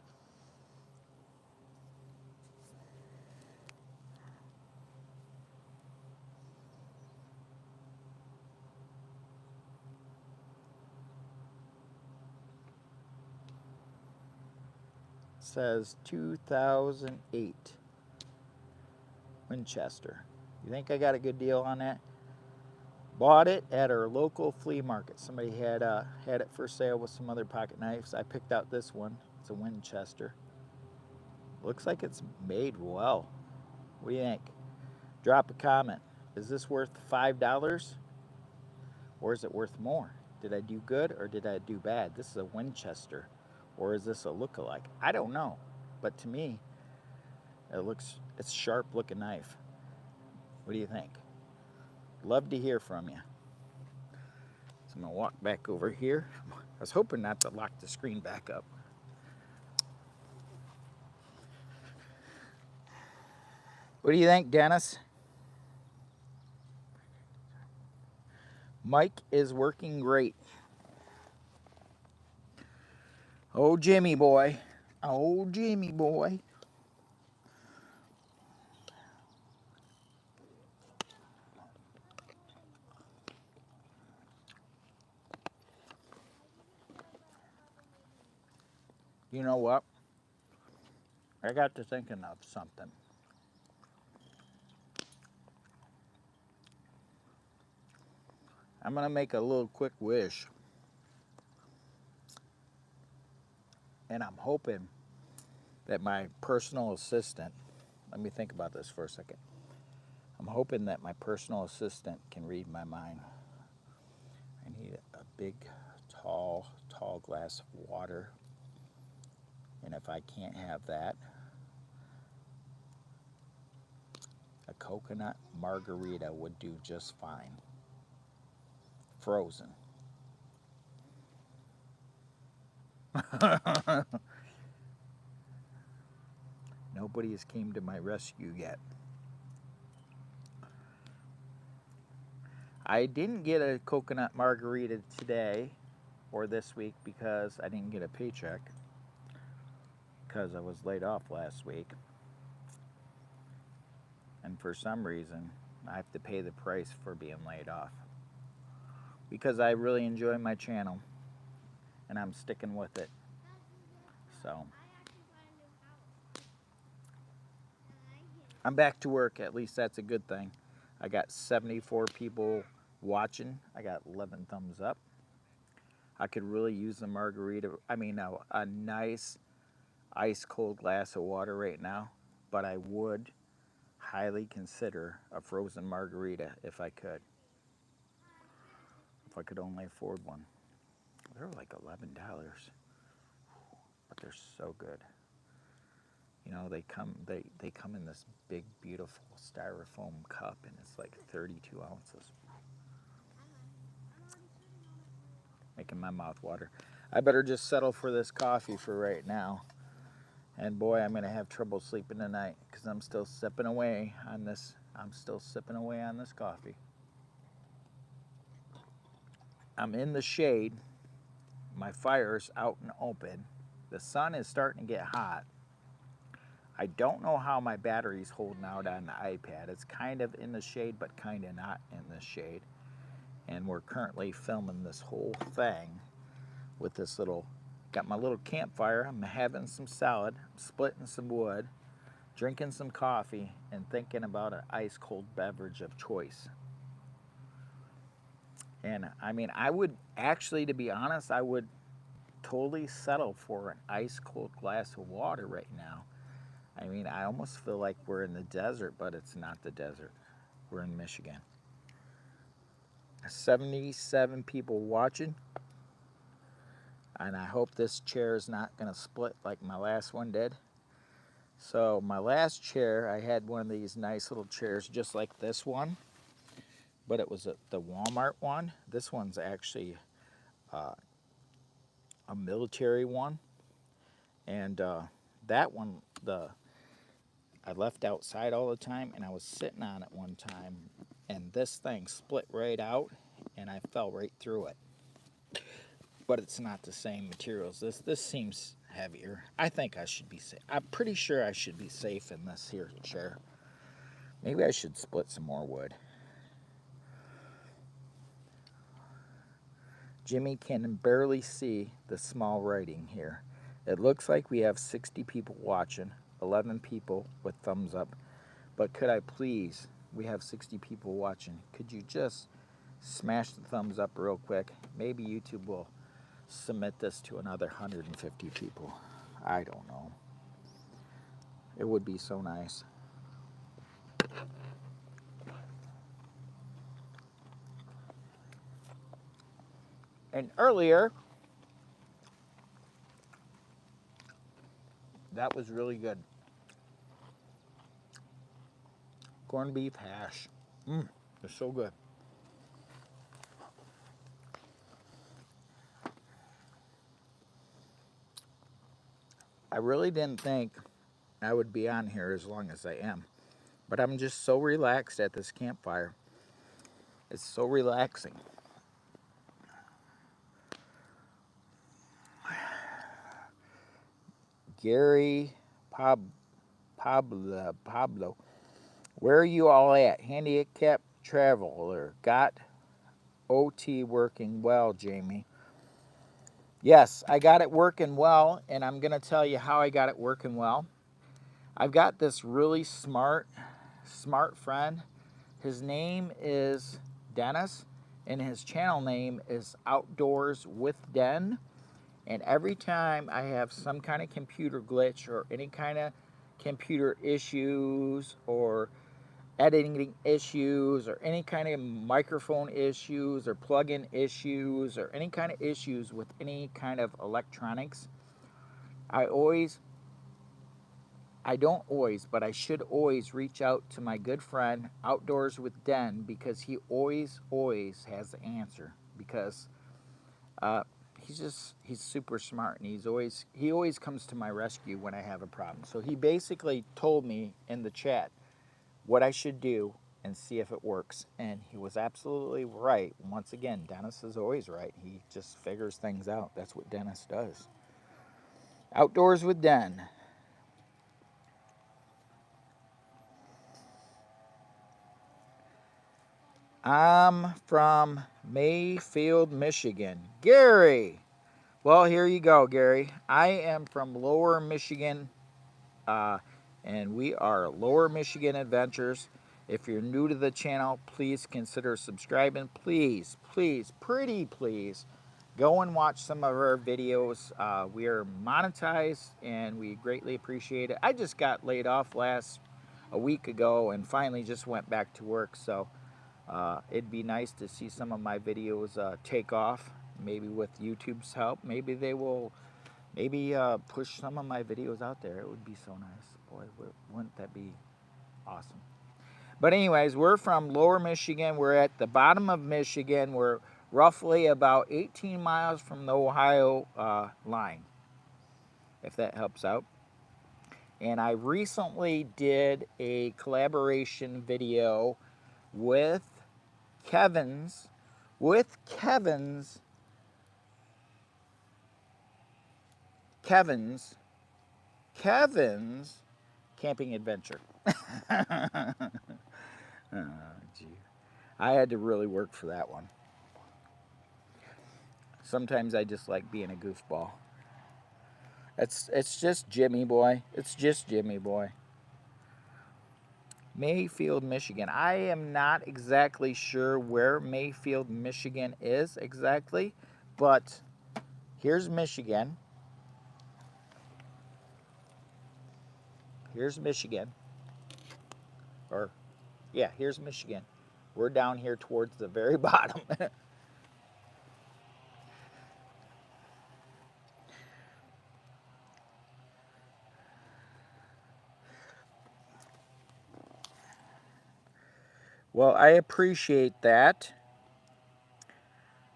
says 2008 Winchester. You think I got a good deal on that? Bought it at our local flea market. Somebody had it for sale with some other pocket knives. I picked out this one. It's a Winchester. Looks like it's made well. What do you think? Drop a comment. Is this worth $5 or is it worth more? Did I do good or did I do bad? This is a Winchester, or is this a look-alike? I don't know, but to me, it's a sharp looking knife. What do you think? Love to hear from you. So I'm gonna walk back over here. I was hoping not to lock the screen back up. What do you think, Dennis? Mike is working great. Oh, Jimmy boy. Oh, Jimmy boy. You know what? I got to thinking of something. I'm going to make a little quick wish. And I'm hoping that my personal assistant, let me think about this for a second. I'm hoping that my personal assistant can read my mind. I need a big, tall glass of water. And if I can't have that, a coconut margarita would do just fine. Frozen. Nobody has came to my rescue yet. I didn't get a coconut margarita today or this week because I didn't get a paycheck because I was laid off last week. And for some reason, I have to pay the price for being laid off. Because I really enjoy my channel and I'm sticking with it. So I'm back to work, at least that's a good thing. I got 74 people watching. I got 11 thumbs up. I could really use a margarita, a nice ice cold glass of water right now, but I would highly consider a frozen margarita if I could. If I could only afford one. They're like $11, but they're so good. You know, they come in this big, beautiful styrofoam cup, and it's like 32 ounces. Making my mouth water. I better just settle for this coffee for right now. And boy, I'm gonna have trouble sleeping tonight because I'm still sipping away on this. I'm still sipping away on this coffee. I'm in the shade. My fire's out and open. The sun is starting to get hot. I don't know how my battery's holding out on the iPad. It's kind of in the shade, but kind of not in the shade. And we're currently filming this whole thing with this little, got my little campfire. I'm having some salad, splitting some wood, drinking some coffee, and thinking about an ice cold beverage of choice. And I would actually, to be honest, I would totally settle for an ice cold glass of water right now. I almost feel like we're in the desert, but it's not the desert. We're in Michigan. 77 people watching. And I hope this chair is not going to split like my last one did. So my last chair, I had one of these nice little chairs just like this one. But it was the Walmart one. This one's actually a military one. And that one, I left outside all the time, and I was sitting on it one time, and this thing split right out, and I fell right through it. But it's not the same materials. This seems heavier. I think I should be safe. I'm pretty sure I should be safe in this here chair. Maybe I should split some more wood. Jimmy can barely see the small writing here. It looks like we have 60 people watching, 11 people with thumbs up. But could I please, we have 60 people watching, could you just smash the thumbs up real quick? Maybe YouTube will submit this to another 150 people. I don't know. It would be so nice. And earlier, that was really good. Corned beef hash. It's so good. I really didn't think I would be on here as long as I am. But I'm just so relaxed at this campfire. It's so relaxing. Gary Pablo. Where are you all at? Handicap traveler. Got OT working well, Jamie. Yes, I got it working well, and I'm going to tell you how I got it working well. I've got this really smart friend. His name is Dennis, and his channel name is Outdoors with Den. And every time I have some kind of computer glitch or any kind of computer issues or editing issues or any kind of microphone issues or plug-in issues or any kind of issues with any kind of electronics, I don't always, but I should always reach out to my good friend Outdoors with Den, because he always has the answer, because he's super smart, and he always comes to my rescue when I have a problem. So he basically told me in the chat what I should do and see if it works, and he was absolutely right. Once again, Dennis is always right. He just figures things out. That's what Dennis does. Outdoors with Den. I'm from Mayfield, Michigan. Gary. Well, here you go, Gary. I am from Lower Michigan, and we are Lower Michigan Adventures. If you're new to the channel, please consider subscribing. Please, pretty please, go and watch some of our videos. We are monetized, and we greatly appreciate it. I just got laid off a week ago, and finally just went back to work, so it'd be nice to see some of my videos take off, maybe with YouTube's help. Maybe they will push some of my videos out there. It would be so nice. Boy, wouldn't that be awesome? But anyways, we're from Lower Michigan. We're at the bottom of Michigan. We're roughly about 18 miles from the Ohio line, if that helps out. And I recently did a collaboration video with Kevin's camping adventure. Oh, gee. I had to really work for that one. Sometimes I just like being a goofball. It's just Jimmy boy. It's just Jimmy boy. Mayfield, Michigan. I am not exactly sure where Mayfield, Michigan is exactly, but here's Michigan. Here's Michigan. Or, yeah, here's Michigan. We're down here towards the very bottom. Well, I appreciate that.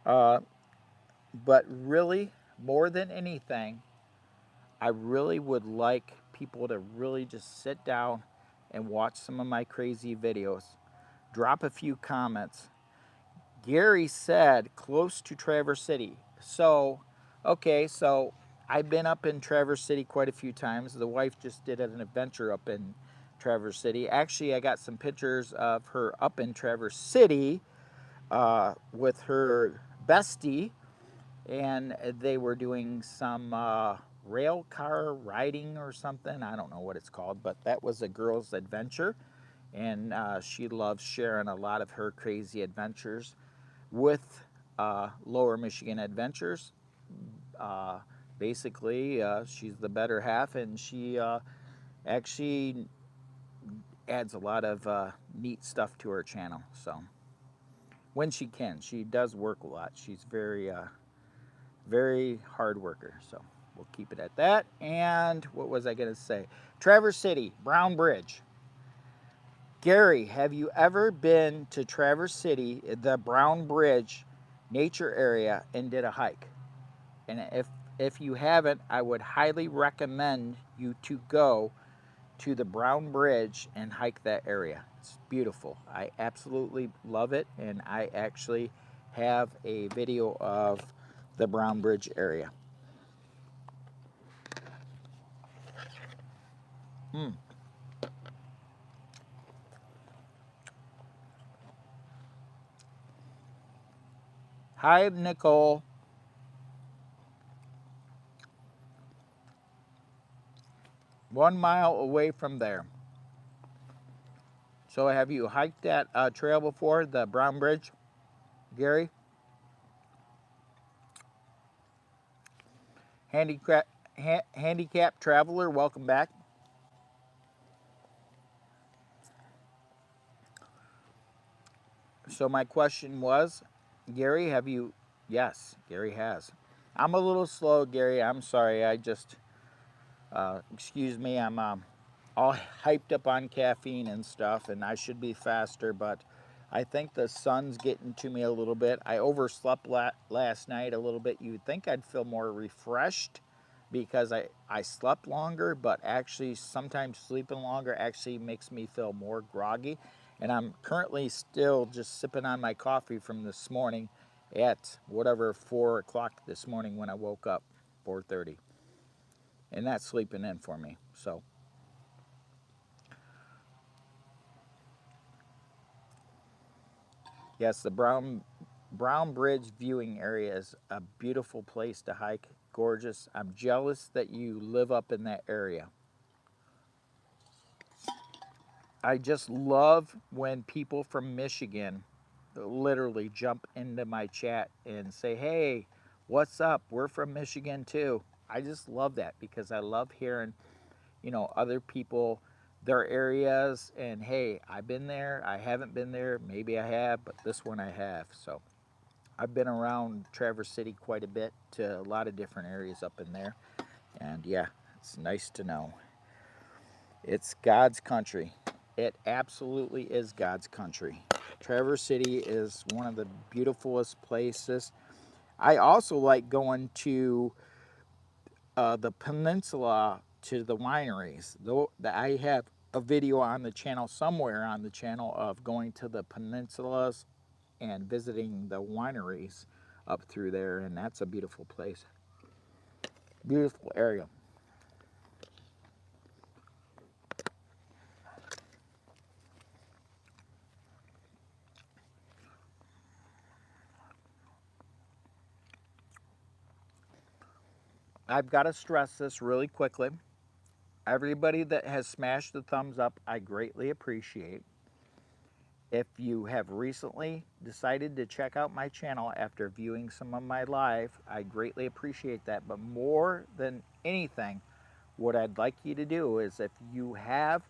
But really, more than anything, I really would like people to really just sit down and watch some of my crazy videos. Drop a few comments. Gary said close to Traverse City. So, okay, so I've been up in Traverse City quite a few times. The wife just did an adventure up in Traverse City. Actually, I got some pictures of her up in Traverse City with her bestie, and they were doing some rail car riding or something. I don't know what it's called, but that was a girl's adventure, and she loves sharing a lot of her crazy adventures with Lower Michigan Adventures. Basically, she's the better half, and she actually adds a lot of neat stuff to her channel. So when she can, she does work a lot. She's very hard worker. So we'll keep it at that. And what was I going to say? Traverse City, Brown Bridge. Gary, have you ever been to Traverse City, the Brown Bridge nature area, and did a hike? And if you haven't, I would highly recommend you to go to the Brown Bridge and hike that area. It's beautiful. I absolutely love it, and I actually have a video of the Brown Bridge area. Hi, Nicole. One mile away from there. So have you hiked that trail before, the Brown Bridge? Gary, handicap traveler, welcome back. So my question was, Gary, have you? Yes, Gary has. I'm a little slow, Gary. I'm sorry. I just, excuse me. I'm all hyped up on caffeine and stuff, and I should be faster, but I think the sun's getting to me a little bit. I overslept last night a little bit. You'd think I'd feel more refreshed because I slept longer, but actually sometimes sleeping longer actually makes me feel more groggy. And I'm currently still just sipping on my coffee from this morning at whatever 4 o'clock this morning when I woke up, 4:30. And that's sleeping in for me. So yes, the Brown Bridge viewing area is a beautiful place to hike. Gorgeous. I'm jealous that you live up in that area. I just love when people from Michigan literally jump into my chat and say, "Hey, what's up? We're from Michigan too." I just love that because I love hearing, other people, their areas, and hey, I've been there, I haven't been there, maybe I have, but this one I have. So I've been around Traverse City quite a bit to a lot of different areas up in there. And yeah, it's nice to know. It's God's country. It absolutely is God's country. Traverse City is one of the beautifulest places. I also like going to the peninsula to the wineries. Though I have a video on the channel, somewhere on the channel, of going to the peninsulas and visiting the wineries up through there, and that's a beautiful place. Beautiful area. I've got to stress this really quickly. Everybody that has smashed the thumbs up, I greatly appreciate. If you have recently decided to check out my channel after viewing some of my live, I greatly appreciate that. But more than anything, what I'd like you to do is, if you have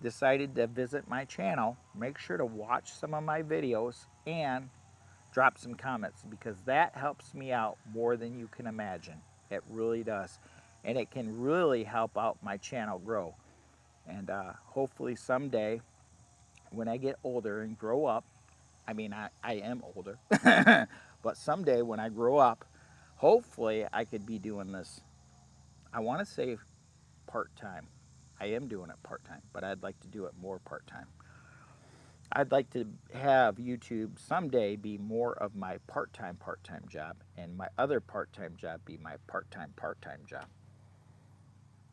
decided to visit my channel, make sure to watch some of my videos and drop some comments, because that helps me out more than you can imagine. It really does. And it can really help out my channel grow. And hopefully someday, when I get older and grow up, I mean, I am older, but someday when I grow up, hopefully I could be doing this. I want to say part-time. I am doing it part-time, but I'd like to do it more part-time. I'd like to have YouTube someday be more of my part-time job, and my other part-time job be my part-time job.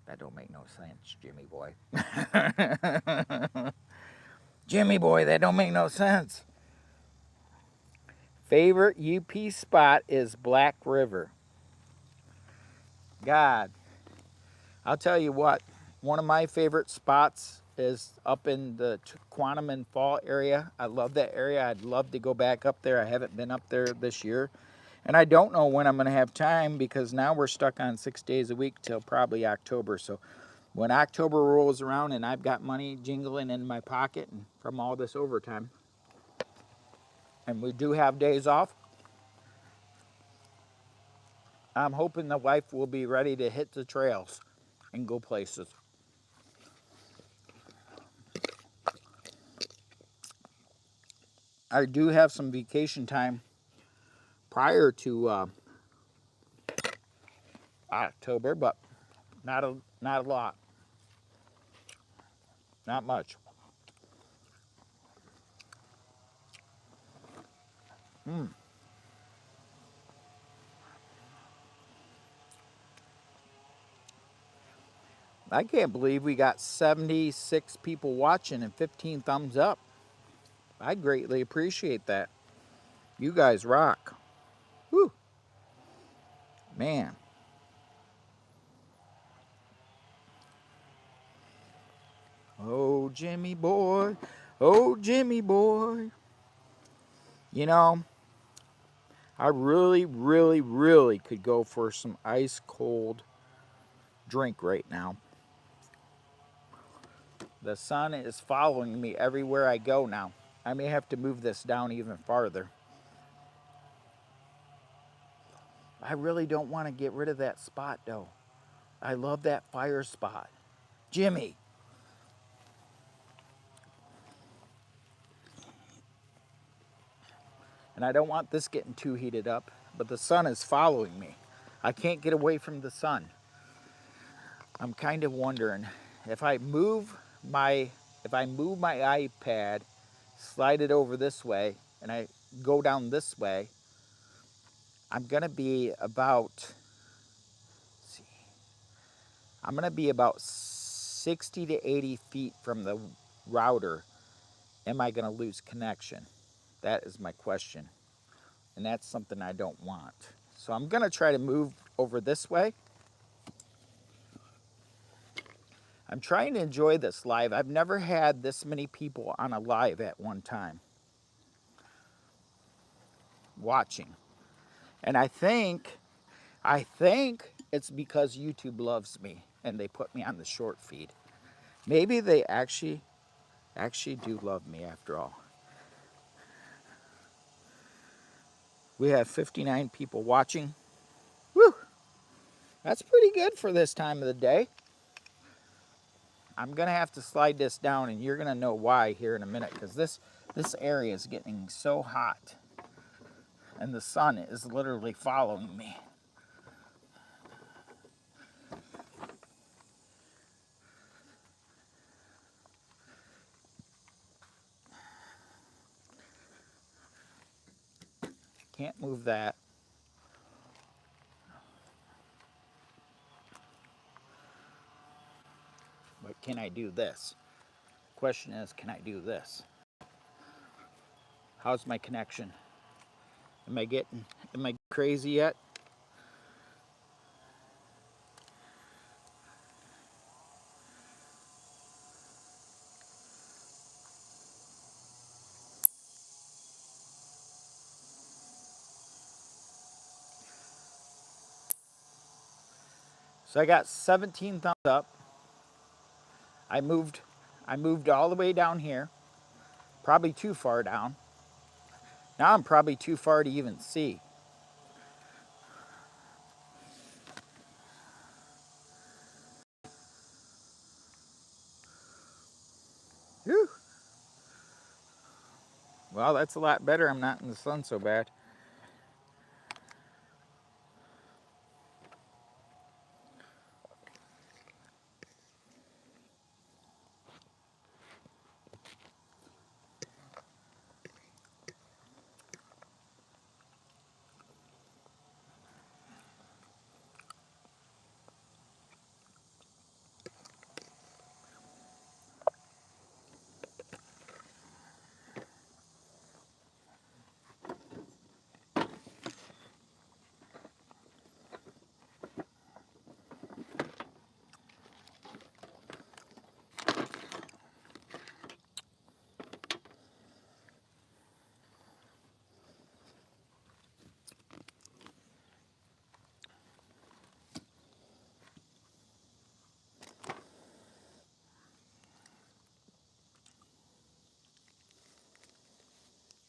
That don't make no sense, Jimmy boy. Jimmy boy, that don't make no sense. Favorite UP spot is Black River. God, I'll tell you what, one of my favorite spots is up in the Quantum and Fall area. I love that area. I'd love to go back up there. I haven't been up there this year. And I don't know when I'm going to have time, because now we're stuck on 6 days a week till probably October. So when October rolls around and I've got money jingling in my pocket and from all this overtime, and we do have days off, I'm hoping the wife will be ready to hit the trails and go places. I do have some vacation time prior to October, but not a lot, not much. I can't believe we got 76 people watching and 15 thumbs up. I greatly appreciate that. You guys rock. Whew, man. Oh, Jimmy boy. Oh, Jimmy boy. You know, I really, really, really could go for some ice cold drink right now. The sun is following me everywhere I go now. I may have to move this down even farther. I really don't want to get rid of that spot though. I love that fire spot. Jimmy. And I don't want this getting too heated up, but the sun is following me. I can't get away from the sun. I'm kind of wondering if I move my iPad, slide it over this way, and I go down this way, I'm gonna be about, let's see, I'm gonna be about 60 to 80 feet from the router. Am I gonna lose connection? That is my question. And that's something I don't want. So I'm gonna try to move over this way. I'm trying to enjoy this live. I've never had this many people on a live at one time watching. And I think it's because YouTube loves me and they put me on the short feed. Maybe they actually do love me after all. We have 59 people watching. Woo! That's pretty good for this time of the day. I'm gonna have to slide this down and you're gonna know why here in a minute, because this area is getting so hot and the sun is literally following me. Can't move that. But can I do this? Question is, can I do this? How's my connection? Am I crazy yet? So I got 17 thumbs up. I moved all the way down here. Probably too far down. Now I'm probably too far to even see. Whew. Well, that's a lot better. I'm not in the sun so bad.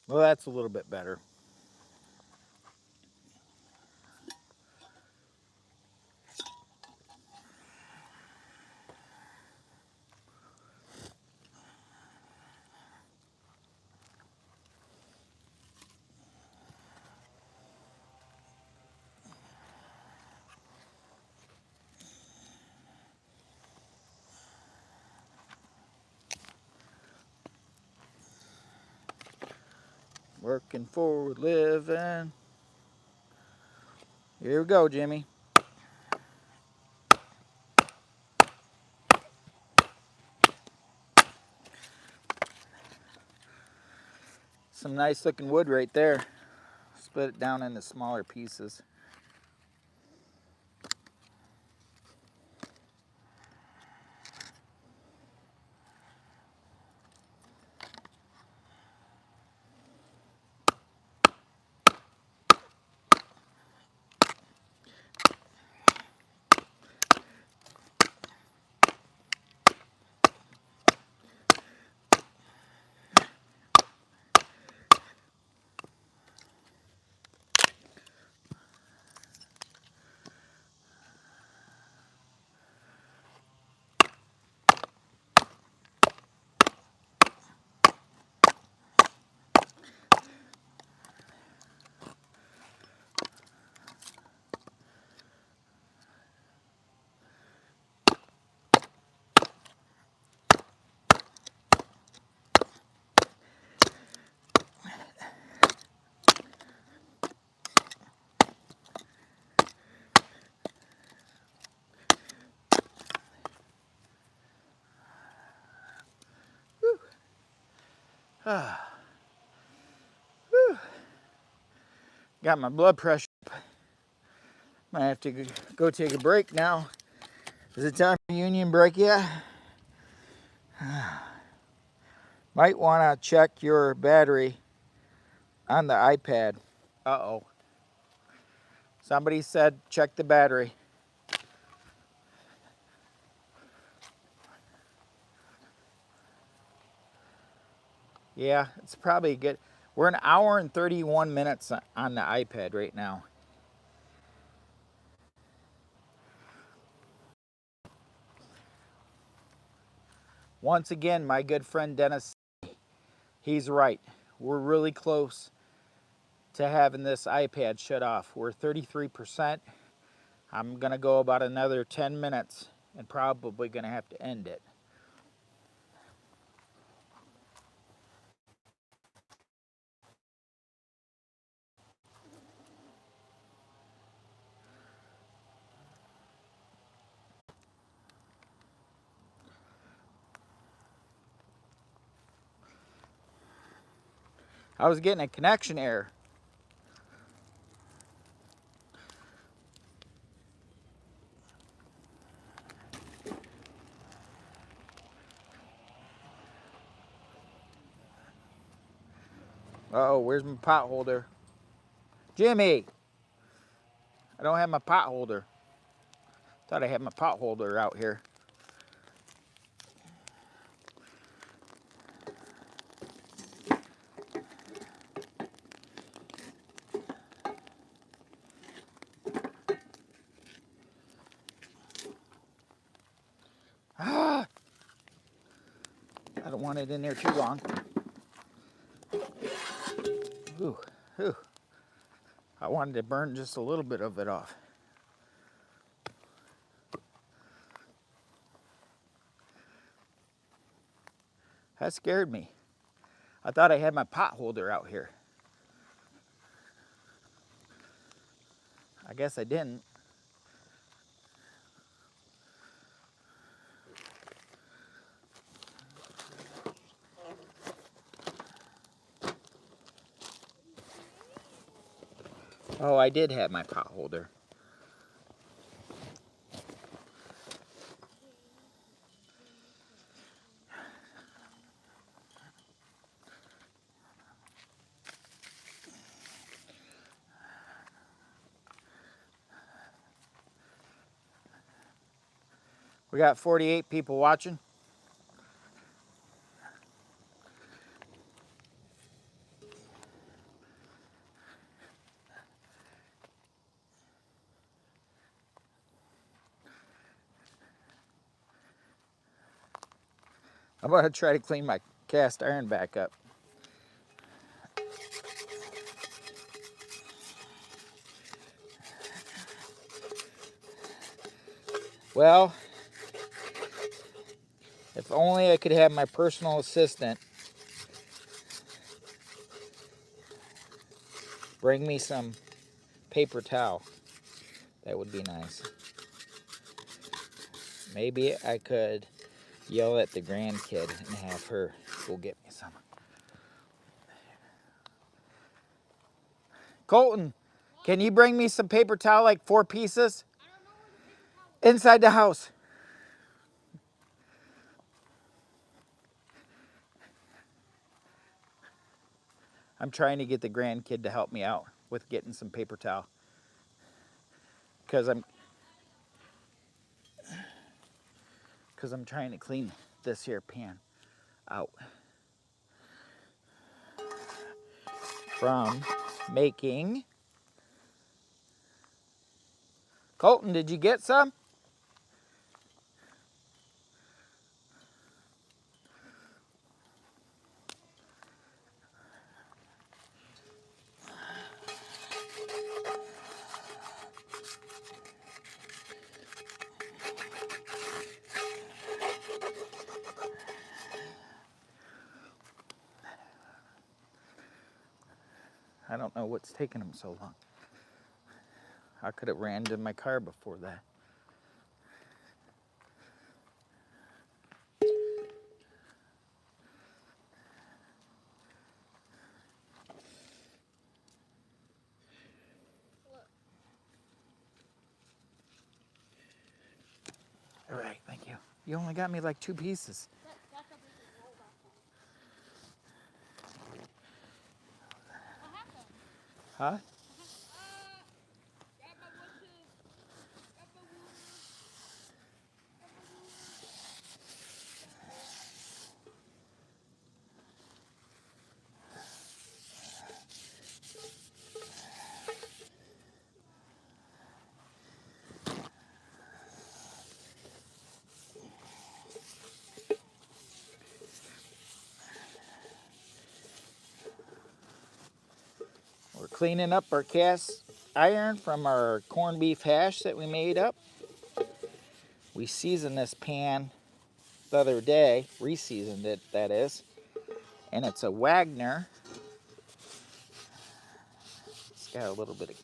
Well, that's a little bit better. Working forward, living. Here we go, Jimmy. Some nice looking wood right there. Split it down into smaller pieces. Whew. Got my blood pressure up. Might have to go take a break now. Is it time for union break yet? Might want to check your battery on the iPad. Uh-oh. Somebody said check the battery. Yeah, it's probably good. We're an hour and 31 minutes on the iPad right now. Once again, my good friend Dennis, he's right. We're really close to having this iPad shut off. We're 33%. I'm going to go about another 10 minutes and probably going to have to end it. I was getting a connection error. Uh-oh, where's my pot holder? Jimmy! I don't have my pot holder. Thought I had my pot holder out here. Ah! I don't want it in there too long. Ooh, ooh. I wanted to burn just a little bit of it off. That scared me. I thought I had my pot holder out here. I guess I didn't. Oh, I did have my pot holder. We got 48 people watching. I'm gonna try to clean my cast iron back up. Well, if only I could have my personal assistant bring me some paper towel. That would be nice. Maybe I could yell at the grandkid and have her go get me some. Colton, can you bring me some paper towel, like 4 pieces? I don't know where the paper towel is. Inside the house. I'm trying to get the grandkid to help me out with getting some paper towel. Because I'm trying to clean this here pan out from making. Colton, did you get some? I don't know what's taking them so long. I could have ran to my car before that. You only got me like 2 pieces. That's a big roll back one. What happened? Huh? Grab my wood. Grab my wood. Grab my wood. We're cleaning up our cast iron from our corned beef hash that we made up. We seasoned this pan the other day, re-seasoned it, that is. And it's a Wagner. It's got a little bit of,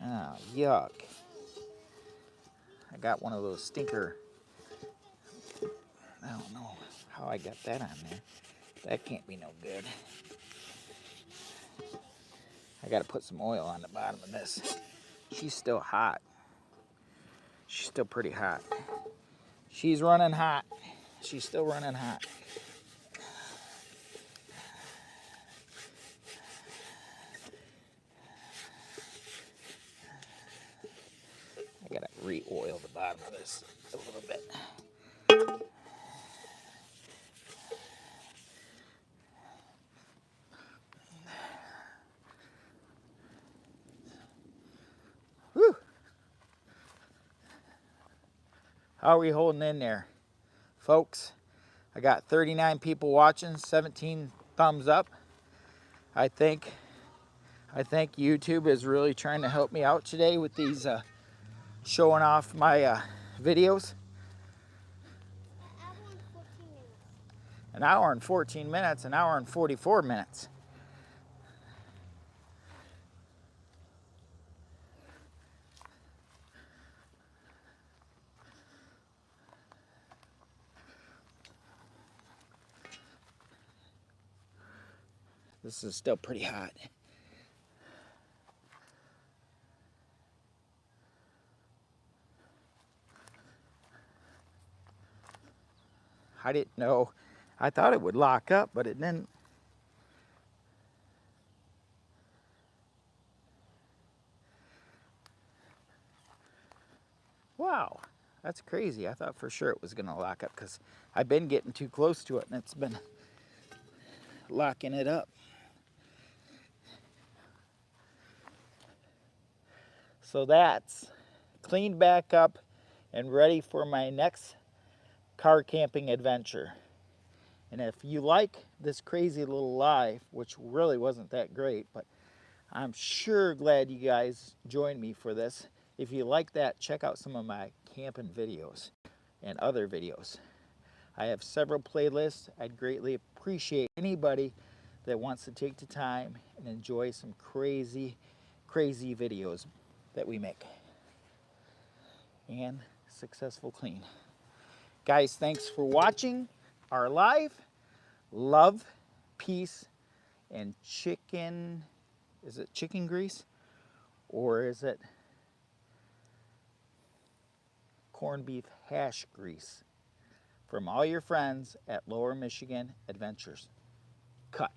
oh, yuck. I got one of those stinker, I don't know how I got that on there. That can't be no good. I gotta put some oil on the bottom of this. She's still hot. She's still pretty hot. She's running hot. She's still running hot. I gotta re-oil the bottom of this a little bit. Whew. How are we holding in there, folks? I got 39 people watching, 17 thumbs up. I think YouTube is really trying to help me out today with these showing off my videos. An hour and 14 minutes. An hour and 14 minutes, an hour and 44 minutes. This is still pretty hot. I didn't know. I thought it would lock up, but it didn't. Wow, that's crazy. I thought for sure it was gonna lock up because I've been getting too close to it and it's been locking it up. So that's cleaned back up and ready for my next car camping adventure. And if you like this crazy little life, which really wasn't that great, but I'm sure glad you guys joined me for this. If you like that, check out some of my camping videos and other videos. I have several playlists. I'd greatly appreciate anybody that wants to take the time and enjoy some crazy, crazy videos that we make. And successful clean. Guys, thanks for watching our live. Love, peace, and chicken. Is it chicken grease? Or is it corned beef hash grease? From all your friends at Lower Michigan Adventures. Cut.